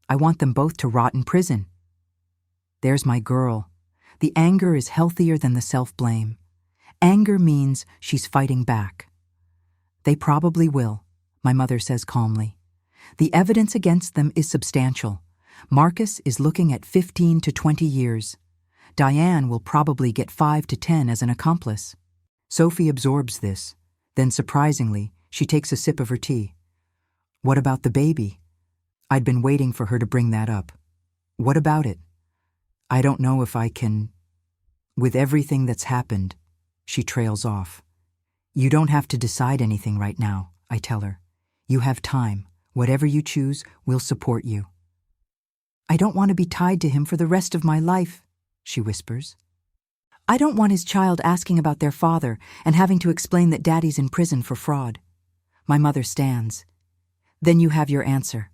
I want them both to rot in prison. There's my girl. The anger is healthier than the self-blame. Anger means she's fighting back. They probably will, my mother says calmly. The evidence against them is substantial. Marcus is looking at 15 to 20 years. Diane will probably get 5 to 10 as an accomplice. Sophie absorbs this. Then, surprisingly, she takes a sip of her tea. What about the baby? I'd been waiting for her to bring that up. What about it? I don't know if I can... With everything that's happened, she trails off. You don't have to decide anything right now, I tell her. You have time. Whatever you choose, we'll support you. I don't want to be tied to him for the rest of my life, she whispers. I don't want his child asking about their father and having to explain that Daddy's in prison for fraud. My mother stands. Then you have your answer.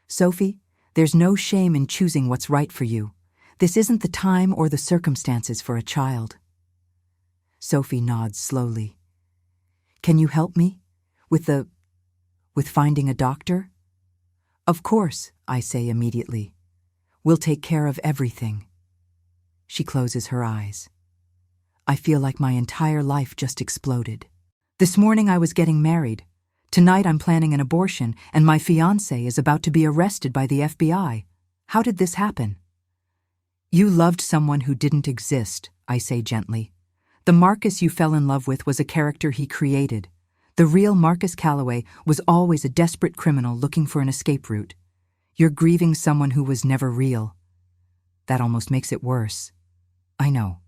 Sophie, there's no shame in choosing what's right for you. This isn't the time or the circumstances for a child. Sophie nods slowly. Can you help me? With finding a doctor? Of course, I say immediately. We'll take care of everything. She closes her eyes. I feel like my entire life just exploded. This morning I was getting married. Tonight I'm planning an abortion, and my fiancé is about to be arrested by the FBI. How did this happen? You loved someone who didn't exist, I say gently. The Marcus you fell in love with was a character he created. The real Marcus Calloway was always a desperate criminal looking for an escape route. You're grieving someone who was never real. That almost makes it worse. I know.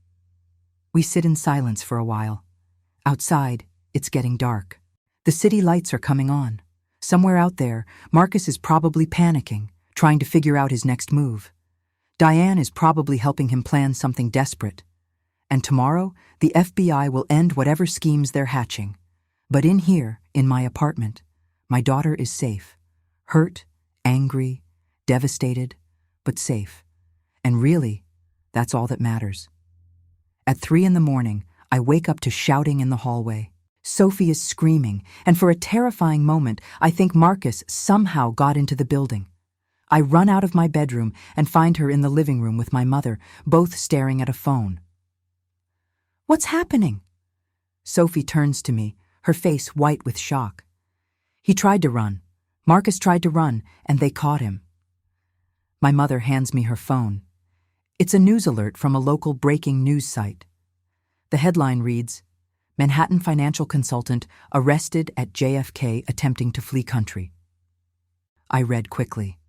We sit in silence for a while. Outside, it's getting dark. The city lights are coming on. Somewhere out there, Marcus is probably panicking, trying to figure out his next move. Diane is probably helping him plan something desperate. And tomorrow, the FBI will end whatever schemes they're hatching. But in here, in my apartment, my daughter is safe. Hurt, angry, devastated, but safe. And really, that's all that matters. At 3 a.m, I wake up to shouting in the hallway. Sophie is screaming, and for a terrifying moment, I think Marcus somehow got into the building. I run out of my bedroom and find her in the living room with my mother, both staring at a phone. What's happening? Sophie turns to me, her face white with shock. He tried to run. Marcus tried to run, and they caught him. My mother hands me her phone. It's a news alert from a local breaking news site. The headline reads, Manhattan financial consultant arrested at JFK attempting to flee country. I read quickly.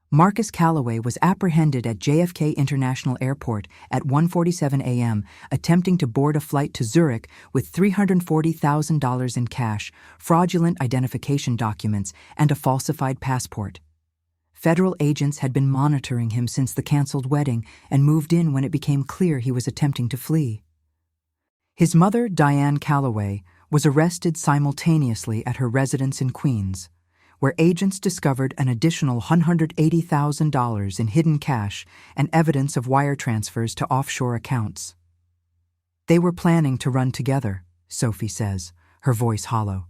Marcus Calloway was apprehended at JFK International Airport at 1:47 a.m., attempting to board a flight to Zurich with $340,000 in cash, fraudulent identification documents, and a falsified passport. Federal agents had been monitoring him since the canceled wedding and moved in when it became clear he was attempting to flee. His mother, Diane Calloway, was arrested simultaneously at her residence in Queens, where agents discovered an additional $180,000 in hidden cash and evidence of wire transfers to offshore accounts. They were planning to run together, Sophie says, her voice hollow.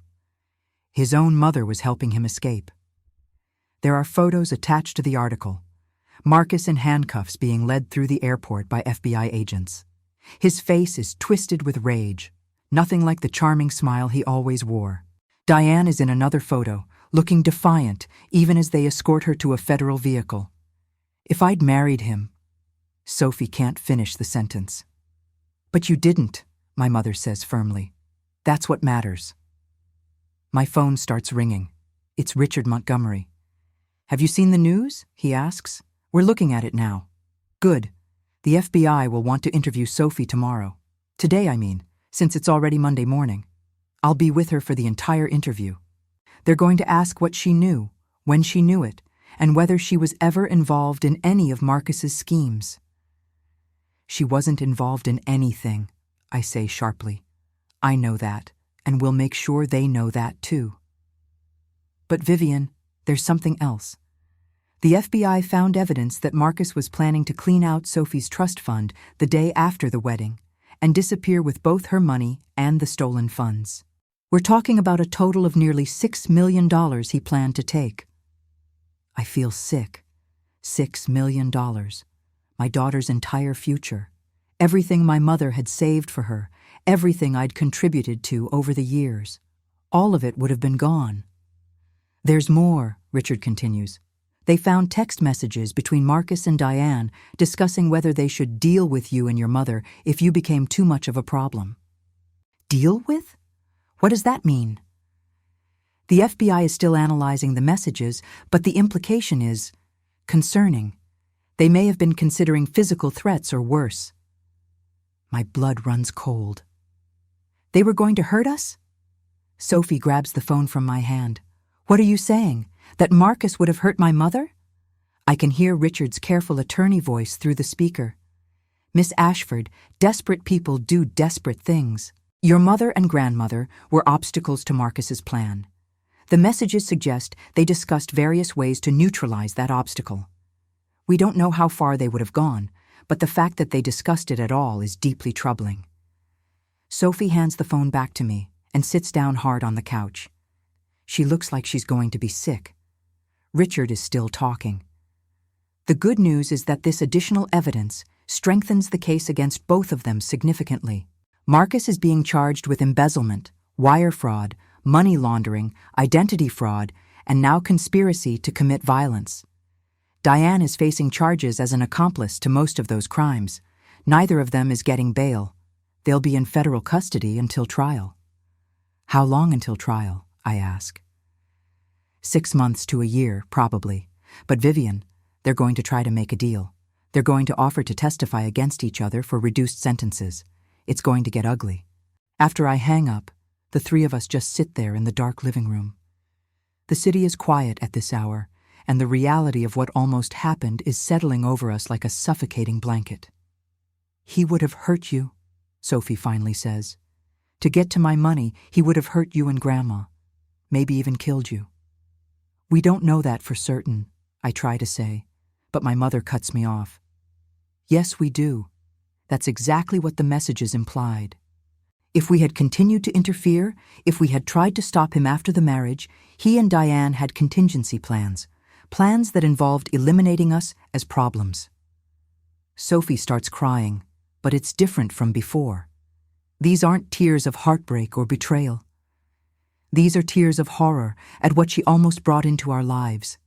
His own mother was helping him escape. There are photos attached to the article. Marcus in handcuffs being led through the airport by FBI agents. His face is twisted with rage, nothing like the charming smile he always wore. Diane is in another photo, looking defiant even as they escort her to a federal vehicle. If I'd married him... Sophie can't finish the sentence. But you didn't, my mother says firmly. That's what matters. My phone starts ringing. It's Richard Montgomery. Have you seen the news? He asks. We're looking at it now. Good. The FBI will want to interview Sophie tomorrow. Today, I mean, since it's already Monday morning. I'll be with her for the entire interview. They're going to ask what she knew, when she knew it, and whether she was ever involved in any of Marcus's schemes. She wasn't involved in anything, I say sharply. I know that, and we'll make sure they know that too. But Vivian, there's something else. The FBI found evidence that Marcus was planning to clean out Sophie's trust fund the day after the wedding and disappear with both her money and the stolen funds. We're talking about a total of nearly $6 million he planned to take. I feel sick. $6 million. My daughter's entire future. Everything my mother had saved for her. Everything I'd contributed to over the years. All of it would have been gone. There's more, Richard continues. They found text messages between Marcus and Diane discussing whether they should deal with you and your mother if you became too much of a problem. Deal with? What does that mean? The FBI is still analyzing the messages, but the implication is concerning. They may have been considering physical threats or worse. My blood runs cold. They were going to hurt us? Sophie grabs the phone from my hand. What are you saying? That Marcus would have hurt my mother? I can hear Richard's careful attorney voice through the speaker. Miss Ashford, desperate people do desperate things. Your mother and grandmother were obstacles to Marcus's plan. The messages suggest they discussed various ways to neutralize that obstacle. We don't know how far they would have gone, but the fact that they discussed it at all is deeply troubling. Sophie hands the phone back to me and sits down hard on the couch. She looks like she's going to be sick. Richard is still talking. The good news is that this additional evidence strengthens the case against both of them significantly. Marcus is being charged with embezzlement, wire fraud, money laundering, identity fraud, and now conspiracy to commit violence. Diane is facing charges as an accomplice to most of those crimes. Neither of them is getting bail. They'll be in federal custody until trial. How long until trial? I ask. 6 months to a year, probably. But Vivian, they're going to try to make a deal. They're going to offer to testify against each other for reduced sentences. It's going to get ugly. After I hang up, the three of us just sit there in the dark living room. The city is quiet at this hour, and the reality of what almost happened is settling over us like a suffocating blanket. He would have hurt you, Sophie finally says. To get to my money, he would have hurt you and Grandma. Maybe even killed you. We don't know that for certain, I try to say, but my mother cuts me off. Yes, we do. That's exactly what the messages implied. If we had continued to interfere, if we had tried to stop him after the marriage, he and Diane had contingency plans, plans that involved eliminating us as problems. Sophie starts crying, but it's different from before. These aren't tears of heartbreak or betrayal. These are tears of horror at what she almost brought into our lives.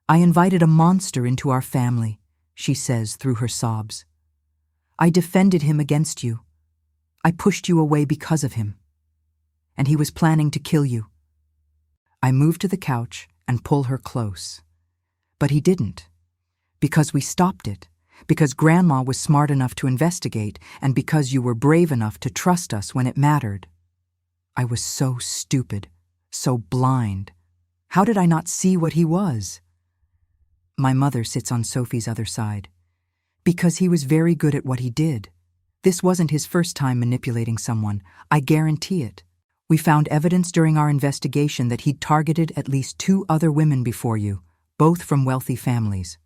I invited a monster into our family, she says through her sobs. I defended him against you. I pushed you away because of him. And he was planning to kill you. I move to the couch and pull her close. But he didn't. Because we stopped it. Because Grandma was smart enough to investigate, and because you were brave enough to trust us when it mattered. I was so stupid, so blind. How did I not see what he was? My mother sits on Sophie's other side. Because he was very good at what he did. This wasn't his first time manipulating someone, I guarantee it. We found evidence during our investigation that he'd targeted at least 2 other women before you, both from wealthy families.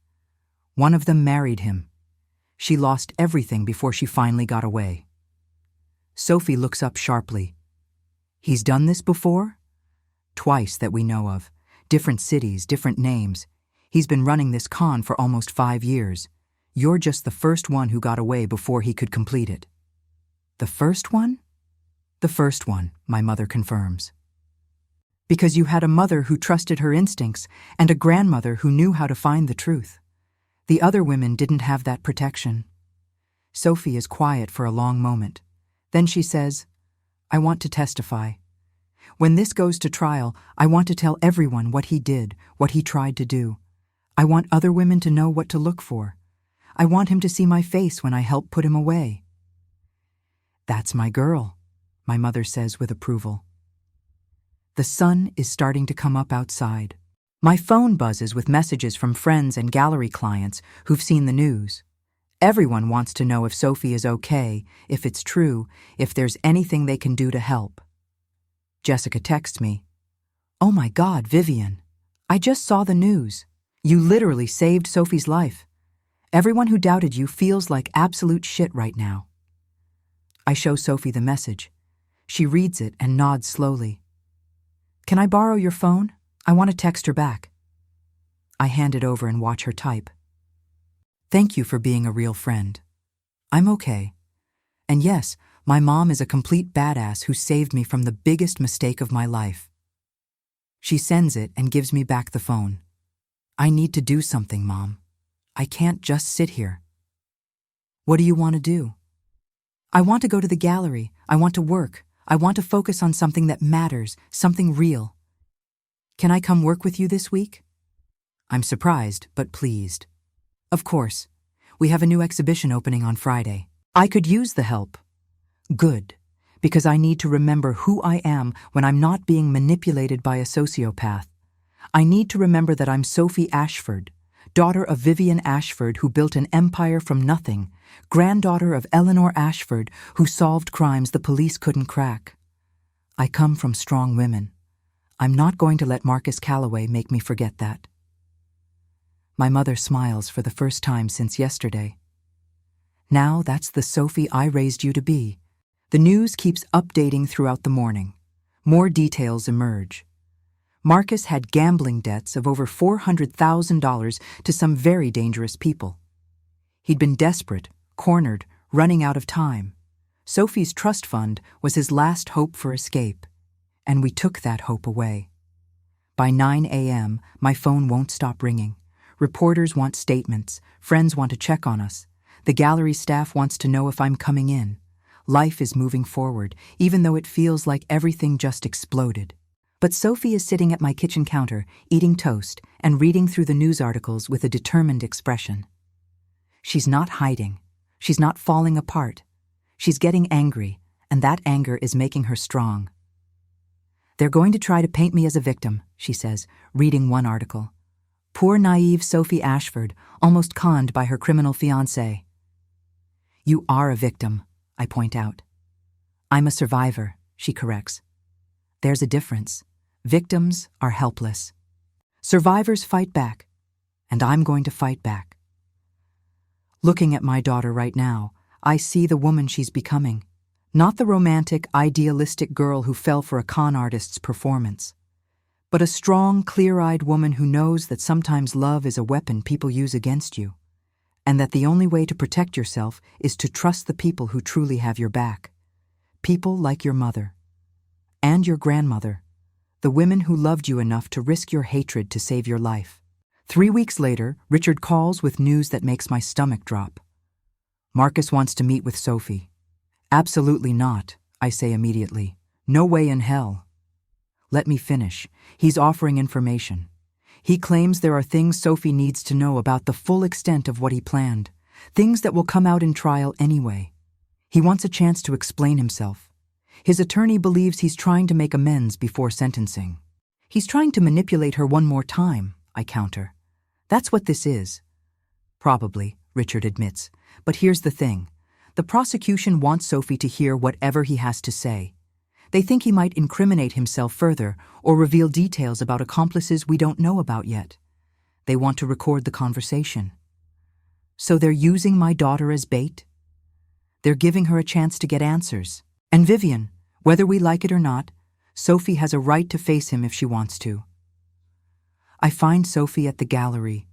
One of them married him. She lost everything before she finally got away. Sophie looks up sharply. He's done this before? Twice that we know of. Different cities, different names. He's been running this con for almost 5 years. You're just the first one who got away before he could complete it. The first one? The first one, my mother confirms. Because you had a mother who trusted her instincts and a grandmother who knew how to find the truth. The other women didn't have that protection. Sophie is quiet for a long moment. Then she says, I want to testify. When this goes to trial, I want to tell everyone what he did, what he tried to do. I want other women to know what to look for. I want him to see my face when I help put him away. That's my girl, my mother says with approval. The sun is starting to come up outside. My phone buzzes with messages from friends and gallery clients who've seen the news. Everyone wants to know if Sophie is okay, if it's true, if there's anything they can do to help. Jessica texts me, Oh my God, Vivian. I just saw the news. You literally saved Sophie's life. Everyone who doubted you feels like absolute shit right now. I show Sophie the message. She reads it and nods slowly. Can I borrow your phone? I want to text her back. I hand it over and watch her type. Thank you for being a real friend. I'm okay. And yes, my mom is a complete badass who saved me from the biggest mistake of my life. She sends it and gives me back the phone. I need to do something, Mom. I can't just sit here. What do you want to do? I want to go to the gallery. I want to work. I want to focus on something that matters, something real. Can I come work with you this week? I'm surprised, but pleased. Of course. We have a new exhibition opening on Friday. I could use the help. Good, because I need to remember who I am when I'm not being manipulated by a sociopath. I need to remember that I'm Sophie Ashford, daughter of Vivian Ashford who built an empire from nothing, granddaughter of Eleanor Ashford who solved crimes the police couldn't crack. I come from strong women. I'm not going to let Marcus Calloway make me forget that. My mother smiles for the first time since yesterday. Now that's the Sophie I raised you to be. The news keeps updating throughout the morning. More details emerge. Marcus had gambling debts of over $400,000 to some very dangerous people. He'd been desperate, cornered, running out of time. Sophie's trust fund was his last hope for escape, and we took that hope away. By 9 a.m., my phone won't stop ringing. Reporters want statements, friends want to check on us. The gallery staff wants to know if I'm coming in. Life is moving forward, even though it feels like everything just exploded. But Sophie is sitting at my kitchen counter, eating toast and reading through the news articles with a determined expression. She's not hiding. She's not falling apart. She's getting angry, and that anger is making her strong. They're going to try to paint me as a victim, she says, reading one article. Poor naive Sophie Ashford, almost conned by her criminal fiancé. You are a victim, I point out. I'm a survivor, she corrects. There's a difference. Victims are helpless. Survivors fight back, and I'm going to fight back. Looking at my daughter right now, I see the woman she's becoming, not the romantic, idealistic girl who fell for a con artist's performance, but a strong, clear-eyed woman who knows that sometimes love is a weapon people use against you, and that the only way to protect yourself is to trust the people who truly have your back. People like your mother. And your grandmother, the women who loved you enough to risk your hatred to save your life. 3 weeks later, Richard calls with news that makes my stomach drop. Marcus wants to meet with Sophie. Absolutely not, I say immediately. No way in hell. Let me finish. He's offering information. He claims there are things Sophie needs to know about the full extent of what he planned, things that will come out in trial anyway. He wants a chance to explain himself. His attorney believes he's trying to make amends before sentencing. He's trying to manipulate her one more time, I counter. That's what this is. Probably, Richard admits. But here's the thing. The prosecution wants Sophie to hear whatever he has to say. They think he might incriminate himself further or reveal details about accomplices we don't know about yet. They want to record the conversation. So they're using my daughter as bait? They're giving her a chance to get answers. And Vivian, whether we like it or not, Sophie has a right to face him if she wants to. I find Sophie at the gallery.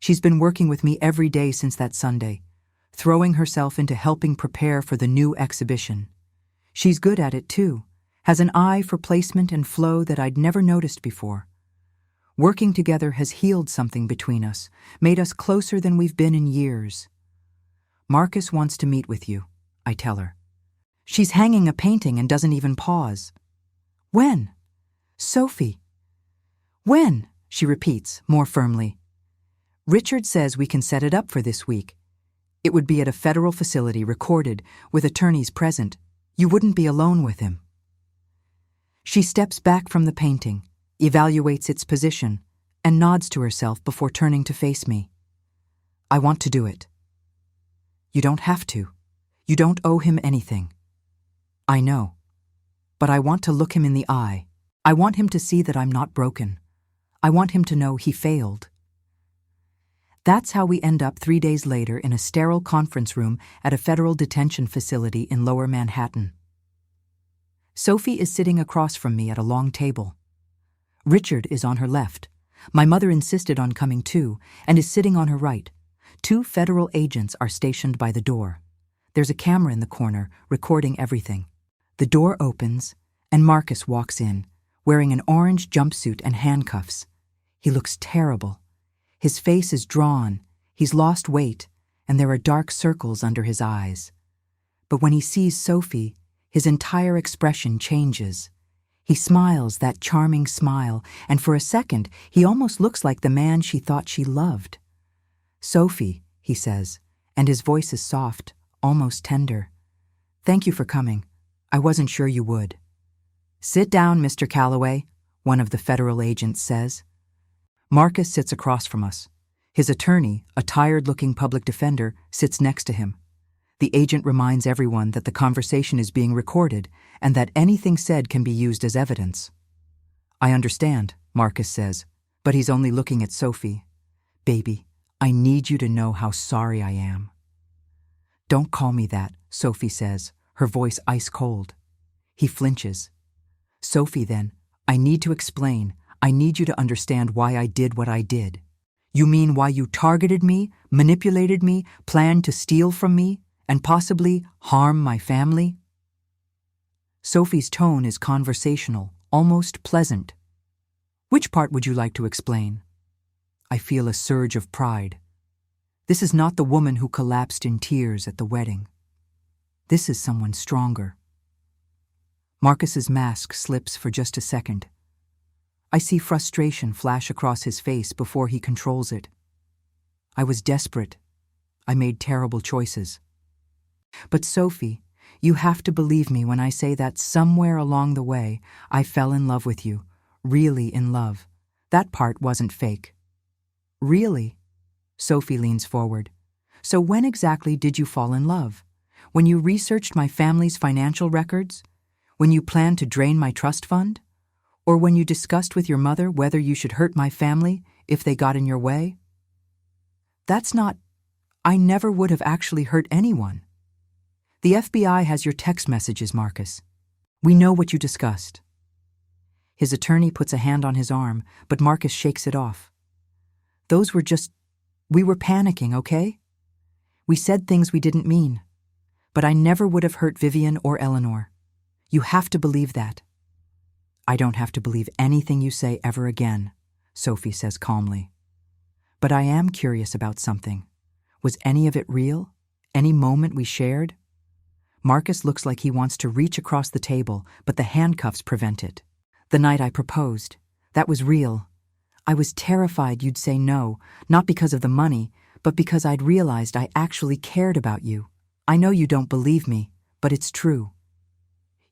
She's been working with me every day since that Sunday, throwing herself into helping prepare for the new exhibition. She's good at it too, has an eye for placement and flow that I'd never noticed before. Working together has healed something between us, made us closer than we've been in years. Marcus wants to meet with you, I tell her. She's hanging a painting and doesn't even pause. When? Sophie. When? She repeats, more firmly. Richard says we can set it up for this week. It would be at a federal facility, recorded, with attorneys present. You wouldn't be alone with him. She steps back from the painting, evaluates its position, and nods to herself before turning to face me. I want to do it. You don't have to. You don't owe him anything. I know. But I want to look him in the eye. I want him to see that I'm not broken. I want him to know he failed. That's how we end up 3 days later in a sterile conference room at a federal detention facility in Lower Manhattan. Sophie is sitting across from me at a long table. Richard is on her left. My mother insisted on coming too, and is sitting on her right. 2 federal agents are stationed by the door. There's a camera in the corner, recording everything. The door opens, and Marcus walks in, wearing an orange jumpsuit and handcuffs. He looks terrible. His face is drawn, he's lost weight, and there are dark circles under his eyes. But when he sees Sophie, his entire expression changes. He smiles that charming smile, and for a second, he almost looks like the man she thought she loved. Sophie, he says, and his voice is soft, almost tender. Thank you for coming. I wasn't sure you would. Sit down, Mr. Calloway, one of the federal agents says. Marcus sits across from us. His attorney, a tired-looking public defender, sits next to him. The agent reminds everyone that the conversation is being recorded and that anything said can be used as evidence. I understand, Marcus says, but he's only looking at Sophie. Baby, I need you to know how sorry I am. Don't call me that, Sophie says, her voice ice-cold. He flinches. Sophie, then, I need to explain. I need you to understand why I did what I did. You mean why you targeted me, manipulated me, planned to steal from me, and possibly harm my family? Sophie's tone is conversational, almost pleasant. Which part would you like to explain? I feel a surge of pride. This is not the woman who collapsed in tears at the wedding. This is someone stronger. Marcus's mask slips for just a second. I see frustration flash across his face before he controls it. I was desperate. I made terrible choices. But Sophie, you have to believe me when I say that somewhere along the way, I fell in love with you, really in love. That part wasn't fake. Really? Sophie leans forward. So when exactly did you fall in love? When you researched my family's financial records? When you planned to drain my trust fund? Or when you discussed with your mother whether you should hurt my family if they got in your way? That's not... I never would have actually hurt anyone. The FBI has your text messages, Marcus. We know what you discussed. His attorney puts a hand on his arm, but Marcus shakes it off. Those were just... We were panicking, okay? We said things we didn't mean. But I never would have hurt Vivian or Eleanor. You have to believe that. I don't have to believe anything you say ever again, Sophie says calmly. But I am curious about something. Was any of it real? Any moment we shared? Marcus looks like he wants to reach across the table, but the handcuffs prevent it. The night I proposed. That was real. I was terrified you'd say no, not because of the money, but because I'd realized I actually cared about you. I know you don't believe me, but it's true.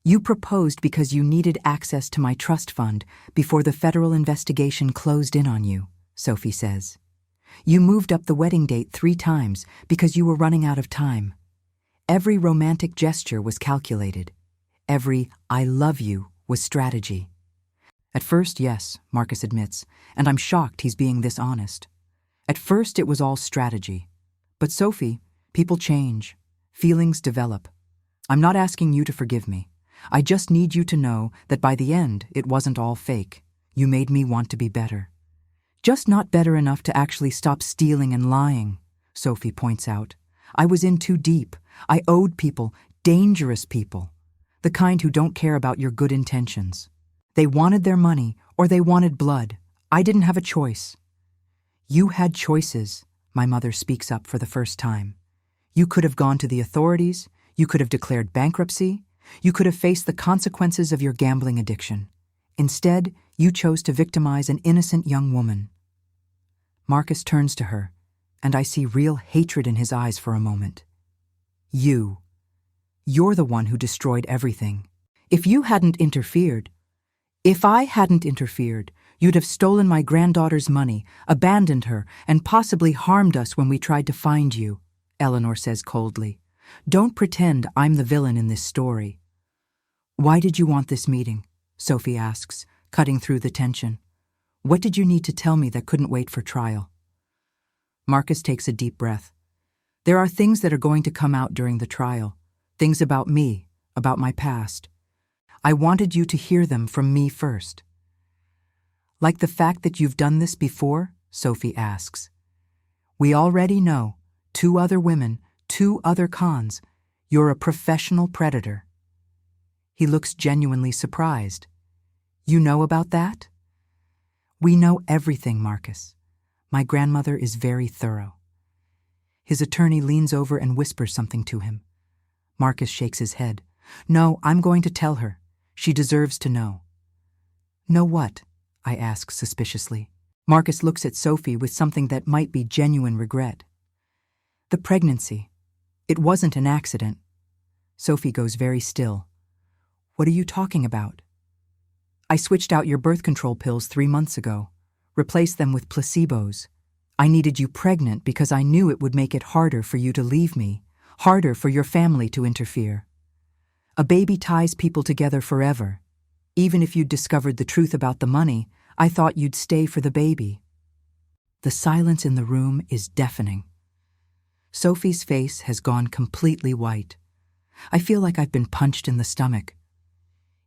You proposed because you needed access to my trust fund before the federal investigation closed in on you, Sophie says. You moved up the wedding date 3 times because you were running out of time. Every romantic gesture was calculated. Every "I love you" was strategy. At first, yes, Marcus admits, and I'm shocked he's being this honest. At first, it was all strategy. But Sophie, people change. Feelings develop. I'm not asking you to forgive me. I just need you to know that by the end, it wasn't all fake. You made me want to be better. Just not better enough to actually stop stealing and lying, Sophie points out. I was in too deep. I owed people, dangerous people. The kind who don't care about your good intentions. They wanted their money, or they wanted blood. I didn't have a choice. You had choices, my mother speaks up for the first time. You could have gone to the authorities. You could have declared bankruptcy. You could have faced the consequences of your gambling addiction. Instead, you chose to victimize an innocent young woman. Marcus turns to her, and I see real hatred in his eyes for a moment. You're the one who destroyed everything. If I hadn't interfered, you'd have stolen my granddaughter's money, abandoned her, and possibly harmed us when we tried to find you, Eleanor says coldly. Don't pretend I'm the villain in this story. Why did you want this meeting? Sophie asks, cutting through the tension. What did you need to tell me that couldn't wait for trial? Marcus takes a deep breath. There are things that are going to come out during the trial. Things about me, about my past. I wanted you to hear them from me first. Like the fact that you've done this before? Sophie asks. We already know. 2 other women, 2 other cons. You're a professional predator. He looks genuinely surprised. You know about that? We know everything, Marcus. My grandmother is very thorough. His attorney leans over and whispers something to him. Marcus shakes his head. No, I'm going to tell her. She deserves to know. Know what? I ask suspiciously. Marcus looks at Sophie with something that might be genuine regret. The pregnancy. It wasn't an accident. Sophie goes very still. What are you talking about? I switched out your birth control pills 3 months ago, replaced them with placebos. I needed you pregnant because I knew it would make it harder for you to leave me, harder for your family to interfere. A baby ties people together forever. Even if you'd discovered the truth about the money, I thought you'd stay for the baby. The silence in the room is deafening. Sophie's face has gone completely white. I feel like I've been punched in the stomach.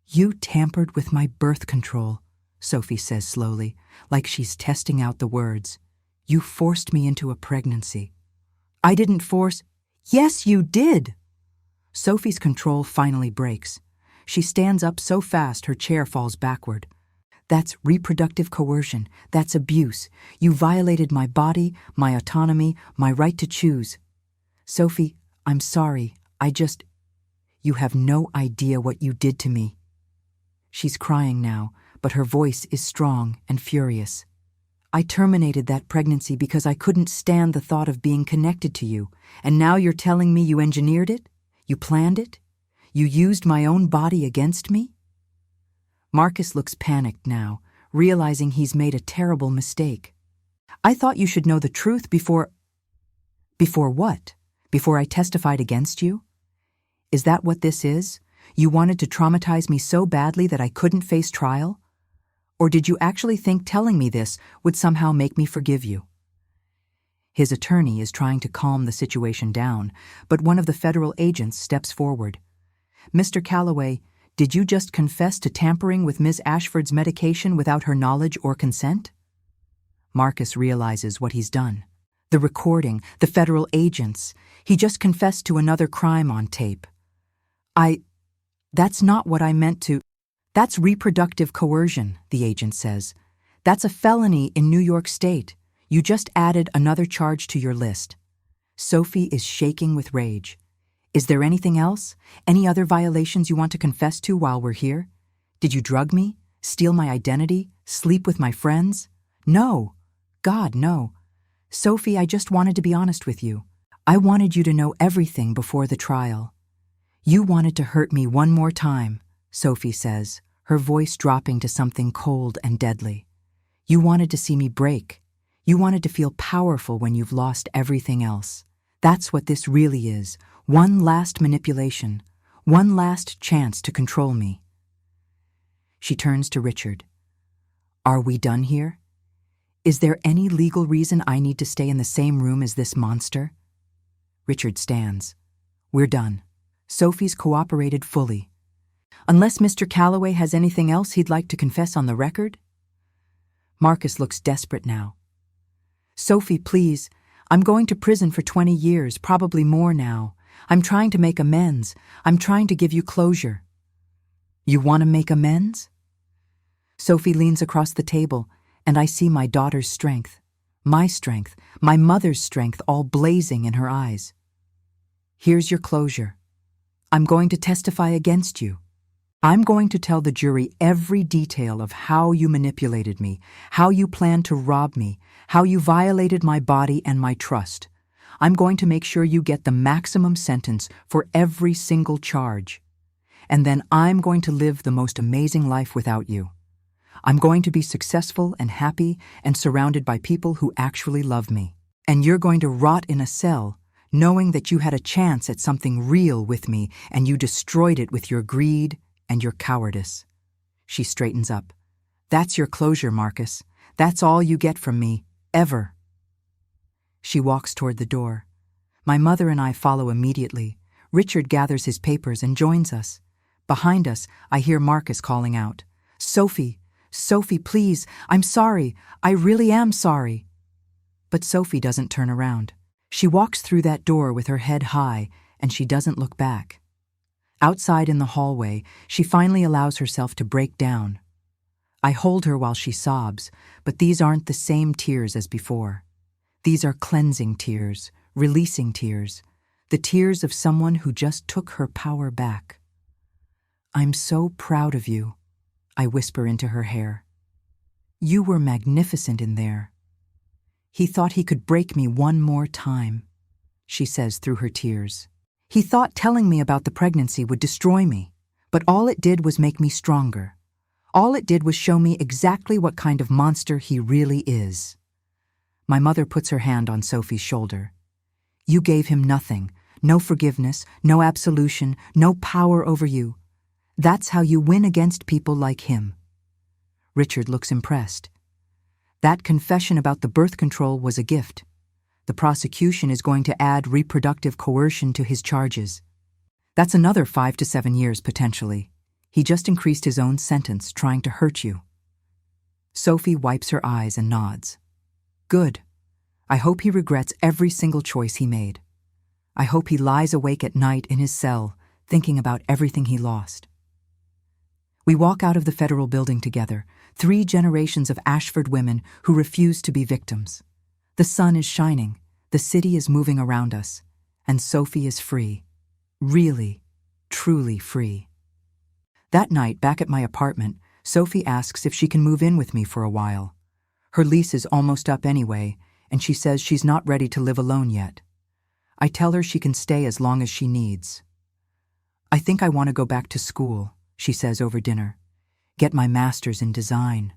You tampered with my birth control, Sophie says slowly, like she's testing out the words. You forced me into a pregnancy. I didn't force. Yes, you did. Sophie's control finally breaks. She stands up so fast her chair falls backward. That's reproductive coercion. That's abuse. You violated my body, my autonomy, my right to choose. Sophie, I'm sorry. You have no idea what you did to me. She's crying now, but her voice is strong and furious. I terminated that pregnancy because I couldn't stand the thought of being connected to you, and now you're telling me you engineered it? You planned it? You used my own body against me? Marcus looks panicked now, realizing he's made a terrible mistake. I thought you should know the truth before... Before what? Before I testified against you? Is that what this is? You wanted to traumatize me so badly that I couldn't face trial? Or did you actually think telling me this would somehow make me forgive you? His attorney is trying to calm the situation down, but one of the federal agents steps forward. Mr. Calloway, did you just confess to tampering with Ms. Ashford's medication without her knowledge or consent? Marcus realizes what he's done. The recording, the federal agents. He just confessed to another crime on tape. That's not what I meant to... That's reproductive coercion, the agent says. That's a felony in New York State. You just added another charge to your list. Sophie is shaking with rage. Is there anything else? Any other violations you want to confess to while we're here? Did you drug me? Steal my identity? Sleep with my friends? No. God, no. Sophie, I just wanted to be honest with you. I wanted you to know everything before the trial. You wanted to hurt me one more time, Sophie says, her voice dropping to something cold and deadly. You wanted to see me break. You wanted to feel powerful when you've lost everything else. That's what this really is. One last manipulation. One last chance to control me. She turns to Richard. Are we done here? Is there any legal reason I need to stay in the same room as this monster? Richard stands. We're done. Sophie's cooperated fully. Unless Mr. Calloway has anything else he'd like to confess on the record? Marcus looks desperate now. Sophie, please. I'm going to prison for 20 years, probably more now. I'm trying to make amends. I'm trying to give you closure. You want to make amends? Sophie leans across the table, and I see my daughter's strength, my mother's strength all blazing in her eyes. Here's your closure. I'm going to testify against you. I'm going to tell the jury every detail of how you manipulated me, how you planned to rob me, how you violated my body and my trust. I'm going to make sure you get the maximum sentence for every single charge. And then I'm going to live the most amazing life without you. I'm going to be successful and happy and surrounded by people who actually love me. And you're going to rot in a cell, knowing that you had a chance at something real with me and you destroyed it with your greed and your cowardice. She straightens up. That's your closure, Marcus. That's all you get from me, ever. She walks toward the door. My mother and I follow immediately. Richard gathers his papers and joins us. Behind us, I hear Marcus calling out, Sophie, Sophie, please, I'm sorry. I really am sorry. But Sophie doesn't turn around. She walks through that door with her head high, and she doesn't look back. Outside in the hallway, she finally allows herself to break down. I hold her while she sobs, but these aren't the same tears as before. These are cleansing tears, releasing tears, the tears of someone who just took her power back. I'm so proud of you, I whisper into her hair. You were magnificent in there. He thought he could break me one more time, she says through her tears. He thought telling me about the pregnancy would destroy me, but all it did was make me stronger. All it did was show me exactly what kind of monster he really is. My mother puts her hand on Sophie's shoulder. You gave him nothing, no forgiveness, no absolution, no power over you. That's how you win against people like him. Richard looks impressed. That confession about the birth control was a gift. The prosecution is going to add reproductive coercion to his charges. That's another 5 to 7 years potentially. He just increased his own sentence trying to hurt you. Sophie wipes her eyes and nods. Good. I hope he regrets every single choice he made. I hope he lies awake at night in his cell, thinking about everything he lost. We walk out of the federal building together, 3 generations of Ashford women who refuse to be victims. The sun is shining, the city is moving around us, and Sophie is free. Really, truly free. That night, back at my apartment, Sophie asks if she can move in with me for a while. Her lease is almost up anyway, and she says she's not ready to live alone yet. I tell her she can stay as long as she needs. I think I want to go back to school, she says over dinner. Get my master's in design.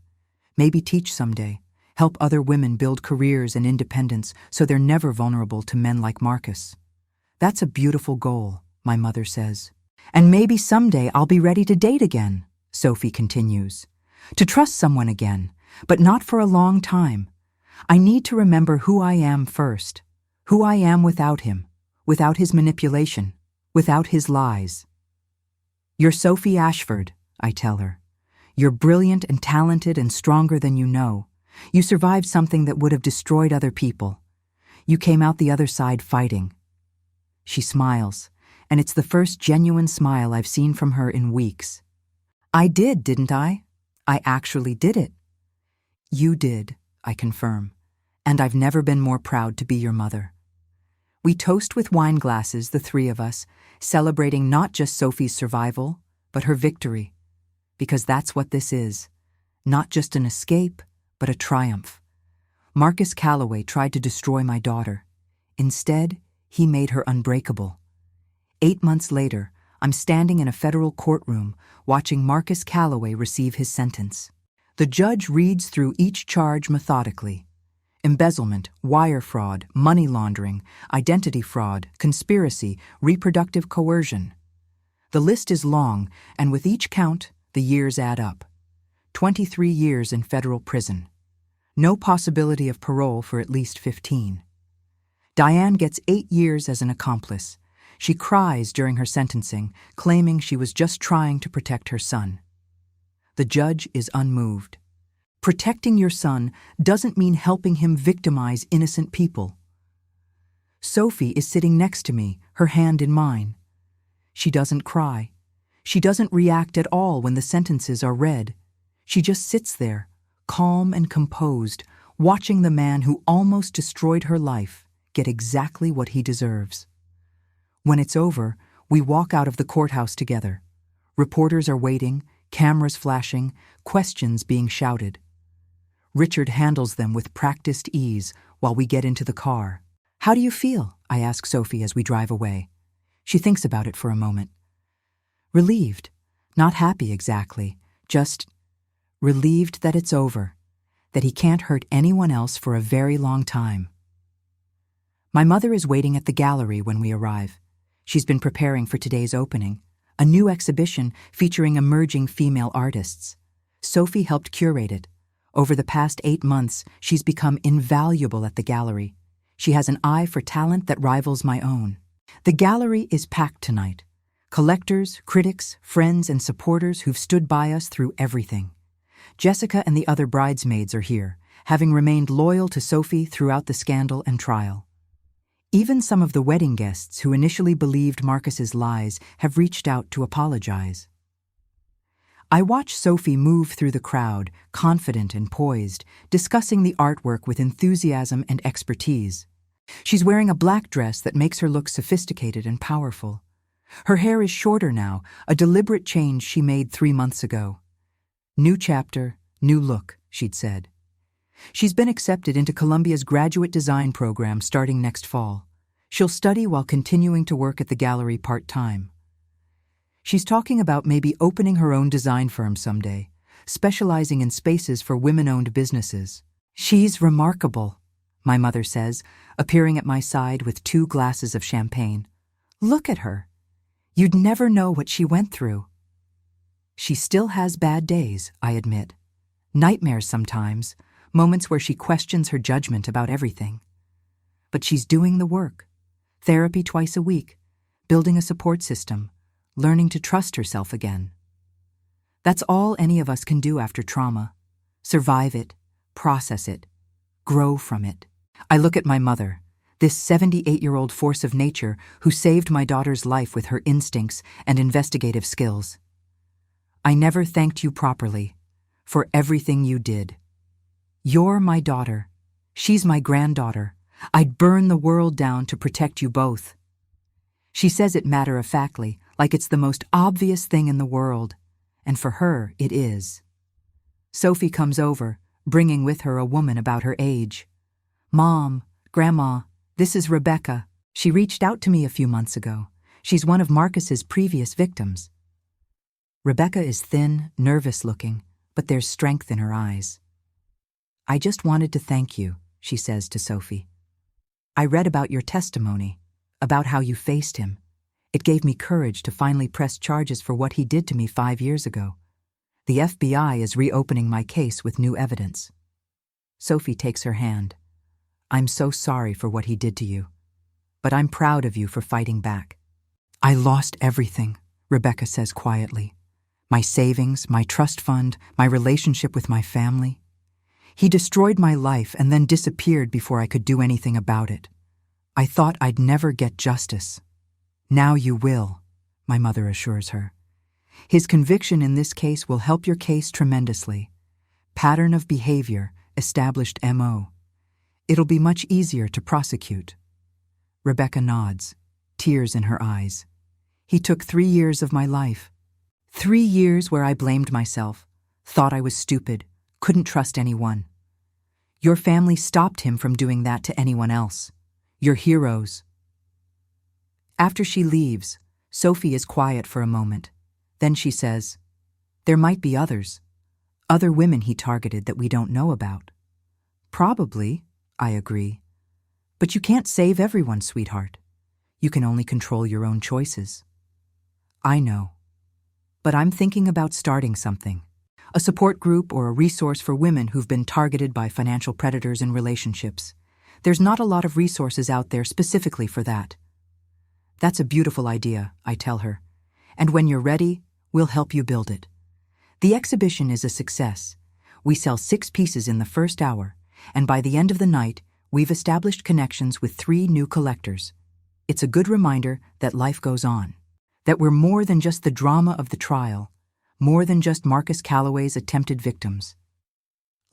Maybe teach someday. Help other women build careers and independence so they're never vulnerable to men like Marcus. That's a beautiful goal, my mother says. And maybe someday I'll be ready to date again, Sophie continues. To trust someone again, but not for a long time. I need to remember who I am first. Who I am without him, without his manipulation, without his lies. You're Sophie Ashford, I tell her. You're brilliant and talented and stronger than you know. You survived something that would have destroyed other people. You came out the other side fighting. She smiles, and it's the first genuine smile I've seen from her in weeks. I did, didn't I? I actually did it. You did, I confirm, and I've never been more proud to be your mother. We toast with wine glasses, the 3 of us, celebrating not just Sophie's survival, but her victory. Because that's what this is. Not just an escape, but a triumph. Marcus Calloway tried to destroy my daughter. Instead, he made her unbreakable. 8 months later, I'm standing in a federal courtroom watching Marcus Calloway receive his sentence. The judge reads through each charge methodically. Embezzlement, wire fraud, money laundering, identity fraud, conspiracy, reproductive coercion. The list is long, and with each count, the years add up. 23 years in federal prison. No possibility of parole for at least 15. Diane gets 8 years as an accomplice. She cries during her sentencing, claiming she was just trying to protect her son. The judge is unmoved. Protecting your son doesn't mean helping him victimize innocent people. Sophie is sitting next to me, her hand in mine. She doesn't cry. She doesn't react at all when the sentences are read. She just sits there, calm and composed, watching the man who almost destroyed her life get exactly what he deserves. When it's over, we walk out of the courthouse together. Reporters are waiting, cameras flashing, questions being shouted. Richard handles them with practiced ease while we get into the car. "How do you feel?" I ask Sophie as we drive away. She thinks about it for a moment. Relieved. Not happy exactly, just relieved that it's over, that he can't hurt anyone else for a very long time. My mother is waiting at the gallery when we arrive. She's been preparing for today's opening, a new exhibition featuring emerging female artists. Sophie helped curate it. Over the past 8 months, she's become invaluable at the gallery. She has an eye for talent that rivals my own. The gallery is packed tonight. Collectors, critics, friends, and supporters who've stood by us through everything. Jessica and the other bridesmaids are here, having remained loyal to Sophie throughout the scandal and trial. Even some of the wedding guests who initially believed Marcus's lies have reached out to apologize. I watch Sophie move through the crowd, confident and poised, discussing the artwork with enthusiasm and expertise. She's wearing a black dress that makes her look sophisticated and powerful. Her hair is shorter now, a deliberate change she made 3 months ago. "New chapter, new look," she'd said. She's been accepted into Columbia's graduate design program starting next fall. She'll study while continuing to work at the gallery part-time. She's talking about maybe opening her own design firm someday, specializing in spaces for women-owned businesses. "She's remarkable," my mother says, appearing at my side with 2 glasses of champagne. "Look at her. You'd never know what she went through." She still has bad days, I admit. Nightmares sometimes, moments where she questions her judgment about everything. But she's doing the work. Therapy twice a week, building a support system, learning to trust herself again. That's all any of us can do after trauma. Survive it, process it, grow from it. I look at my mother, this 78-year-old force of nature who saved my daughter's life with her instincts and investigative skills. "I never thanked you properly for everything you did. You're my daughter. She's my granddaughter. I'd burn the world down to protect you both." She says it matter-of-factly, like it's the most obvious thing in the world, and for her it is. Sophie comes over, bringing with her a woman about her age. "Mom, Grandma, this is Rebecca. She reached out to me a few months ago. She's one of Marcus's previous victims." Rebecca is thin, nervous-looking, but there's strength in her eyes. "I just wanted to thank you," she says to Sophie. "I read about your testimony, about how you faced him. It gave me courage to finally press charges for what he did to me 5 years ago. The FBI is reopening my case with new evidence." Sophie takes her hand. "I'm so sorry for what he did to you, but I'm proud of you for fighting back." "I lost everything," Rebecca says quietly. "My savings, my trust fund, my relationship with my family. He destroyed my life and then disappeared before I could do anything about it. I thought I'd never get justice. Now you will," my mother assures her. "His conviction in this case will help your case tremendously. Pattern of behavior, established MO. It'll be much easier to prosecute." Rebecca nods, tears in her eyes. "He took 3 years of my life. 3 years where I blamed myself, thought I was stupid, couldn't trust anyone. Your family stopped him from doing that to anyone else. You're heroes. After she leaves, Sophie is quiet for a moment. Then she says, "There might be others. Other women he targeted that we don't know about." "Probably," I agree. "But you can't save everyone, sweetheart. You can only control your own choices." "I know. But I'm thinking about starting something. A support group or a resource for women who've been targeted by financial predators in relationships. There's not a lot of resources out there specifically for that." "That's a beautiful idea," I tell her. "And when you're ready, we'll help you build it." The exhibition is a success. We sell 6 pieces in the first hour, and by the end of the night, we've established connections with 3 new collectors. It's a good reminder that life goes on, that we're more than just the drama of the trial, more than just Marcus Calloway's attempted victims.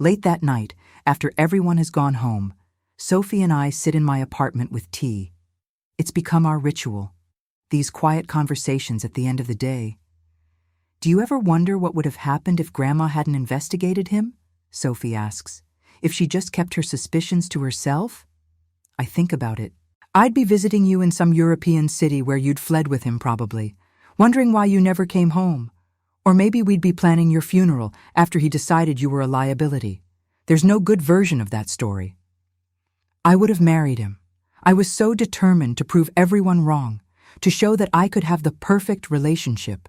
Late that night, after everyone has gone home, Sophie and I sit in my apartment with tea. It's become our ritual, these quiet conversations at the end of the day. "Do you ever wonder what would have happened if Grandma hadn't investigated him?" Sophie asks. "If she just kept her suspicions to herself?" I think about it. I'd be visiting you in some European city where you'd fled with him probably, wondering why you never came home. Or maybe we'd be planning your funeral after he decided you were a liability. There's no good version of that story. I would have married him. I was so determined to prove everyone wrong, to show that I could have the perfect relationship.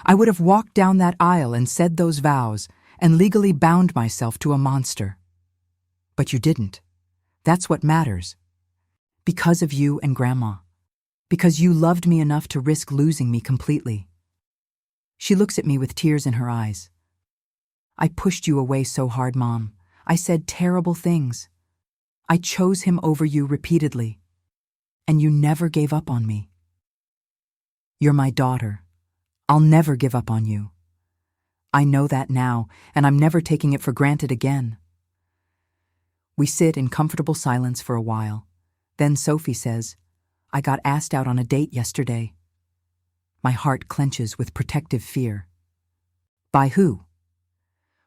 I would have walked down that aisle and said those vows and legally bound myself to a monster. But you didn't. That's what matters. Because of you and Grandma. Because you loved me enough to risk losing me completely." She looks at me with tears in her eyes. "I pushed you away so hard, Mom. I said terrible things. I chose him over you repeatedly. And you never gave up on me. You're my daughter. I'll never give up on you. I know that now, and I'm never taking it for granted again." We sit in comfortable silence for a while. Then Sophie says, "I got asked out on a date yesterday." My heart clenches with protective fear. "By who?"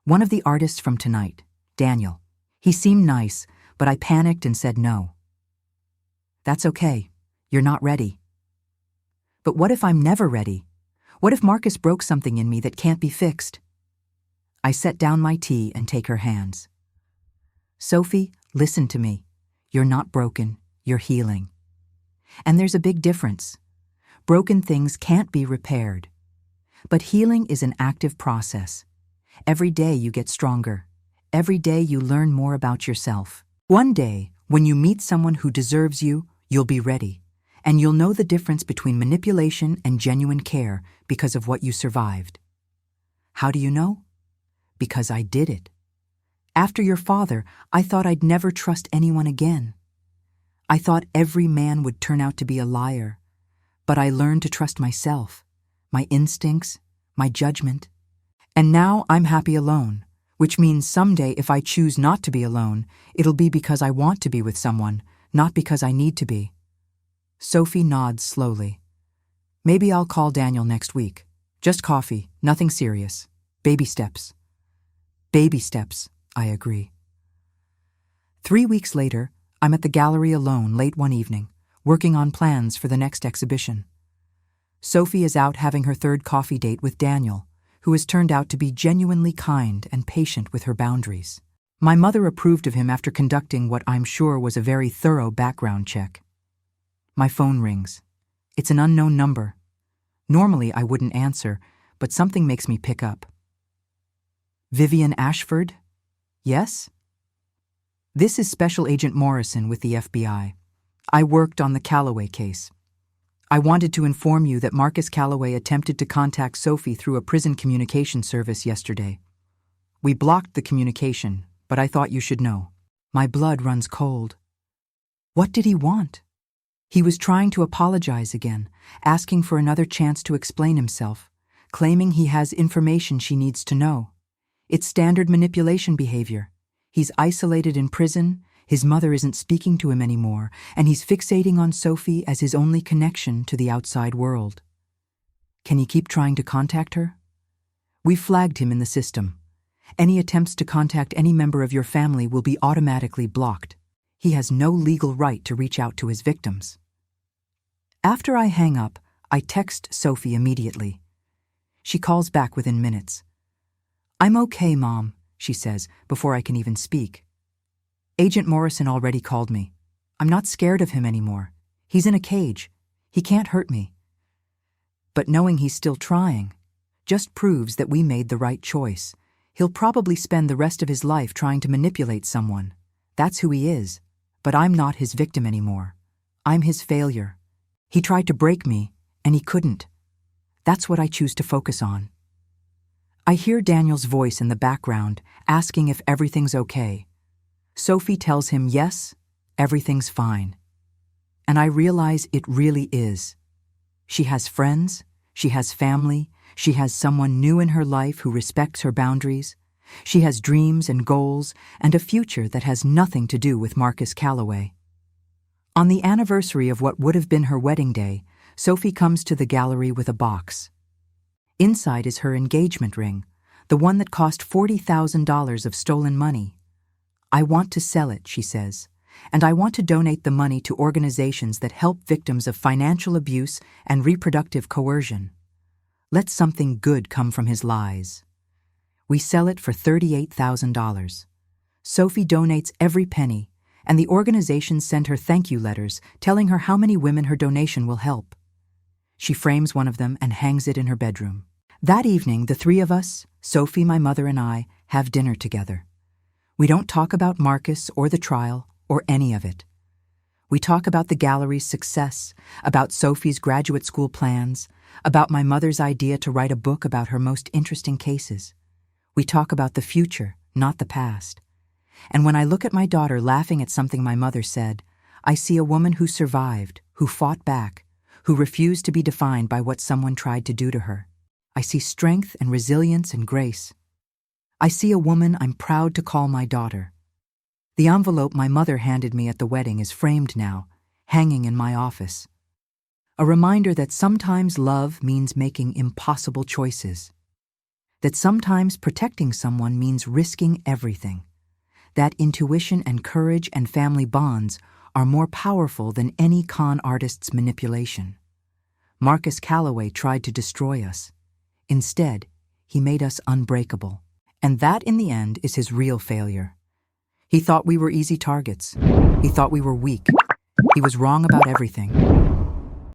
"One of the artists from tonight, Daniel. He seemed nice, but I panicked and said no." "That's okay. You're not ready." "But what if I'm never ready? What if Marcus broke something in me that can't be fixed?" I set down my tea and take her hands. "Sophie, listen to me. You're not broken. You're healing. And there's a big difference. Broken things can't be repaired. But healing is an active process. Every day you get stronger. Every day you learn more about yourself. One day, when you meet someone who deserves you, you'll be ready. And you'll know the difference between manipulation and genuine care because of what you survived." "How do you know?" "Because I did it. After your father, I thought I'd never trust anyone again. I thought every man would turn out to be a liar. But I learned to trust myself, my instincts, my judgment. And now I'm happy alone, which means someday if I choose not to be alone, it'll be because I want to be with someone, not because I need to be." Sophie nods slowly. "Maybe I'll call Daniel next week. Just coffee, nothing serious. Baby steps." "Baby steps," I agree. 3 weeks later, I'm at the gallery alone late one evening, working on plans for the next exhibition. Sophie is out having her 3rd coffee date with Daniel, who has turned out to be genuinely kind and patient with her boundaries. My mother approved of him after conducting what I'm sure was a very thorough background check. My phone rings. It's an unknown number. Normally I wouldn't answer, but something makes me pick up. "Vivian Ashford? Yes?" "This is Special Agent Morrison with the FBI. I worked on the Calloway case. I wanted to inform you that Marcus Calloway attempted to contact Sophie through a prison communication service yesterday. We blocked the communication, but I thought you should know." My blood runs cold. What did he want? He was trying to apologize again, asking for another chance to explain himself, claiming he has information she needs to know. It's standard manipulation behavior. He's isolated in prison, his mother isn't speaking to him anymore, and he's fixating on Sophie as his only connection to the outside world. Can he keep trying to contact her? We flagged him in the system. Any attempts to contact any member of your family will be automatically blocked. He has no legal right to reach out to his victims. After I hang up, I text Sophie immediately. She calls back within minutes. "I'm okay, Mom," she says, before I can even speak. "Agent Morrison already called me. I'm not scared of him anymore. He's in a cage. He can't hurt me." But knowing he's still trying just proves that we made the right choice. He'll probably spend the rest of his life trying to manipulate someone. That's who he is. But I'm not his victim anymore. I'm his failure. He tried to break me, and he couldn't. That's what I choose to focus on. I hear Daniel's voice in the background, asking if everything's okay. Sophie tells him yes, everything's fine. And I realize it really is. She has friends, she has family, she has someone new in her life who respects her boundaries. She has dreams and goals and a future that has nothing to do with Marcus Calloway. On the anniversary of what would have been her wedding day, Sophie comes to the gallery with a box. Inside is her engagement ring, the one that cost $40,000 of stolen money. "I want to sell it," she says, "and I want to donate the money to organizations that help victims of financial abuse and reproductive coercion. Let something good come from his lies." We sell it for $38,000. Sophie donates every penny, and the organizations send her thank you letters telling her how many women her donation will help. She frames one of them and hangs it in her bedroom. That evening, the three of us, Sophie, my mother, and I, have dinner together. We don't talk about Marcus or the trial or any of it. We talk about the gallery's success, about Sophie's graduate school plans, about my mother's idea to write a book about her most interesting cases. We talk about the future, not the past. And when I look at my daughter laughing at something my mother said, I see a woman who survived, who fought back, who refused to be defined by what someone tried to do to her. I see strength and resilience and grace. I see a woman I'm proud to call my daughter. The envelope my mother handed me at the wedding is framed now, hanging in my office. A reminder that sometimes love means making impossible choices. That sometimes protecting someone means risking everything. That intuition and courage and family bonds are more powerful than any con artist's manipulation. Marcus Calloway tried to destroy us. Instead, he made us unbreakable. And that, in the end, is his real failure. He thought we were easy targets. He thought we were weak. He was wrong about everything.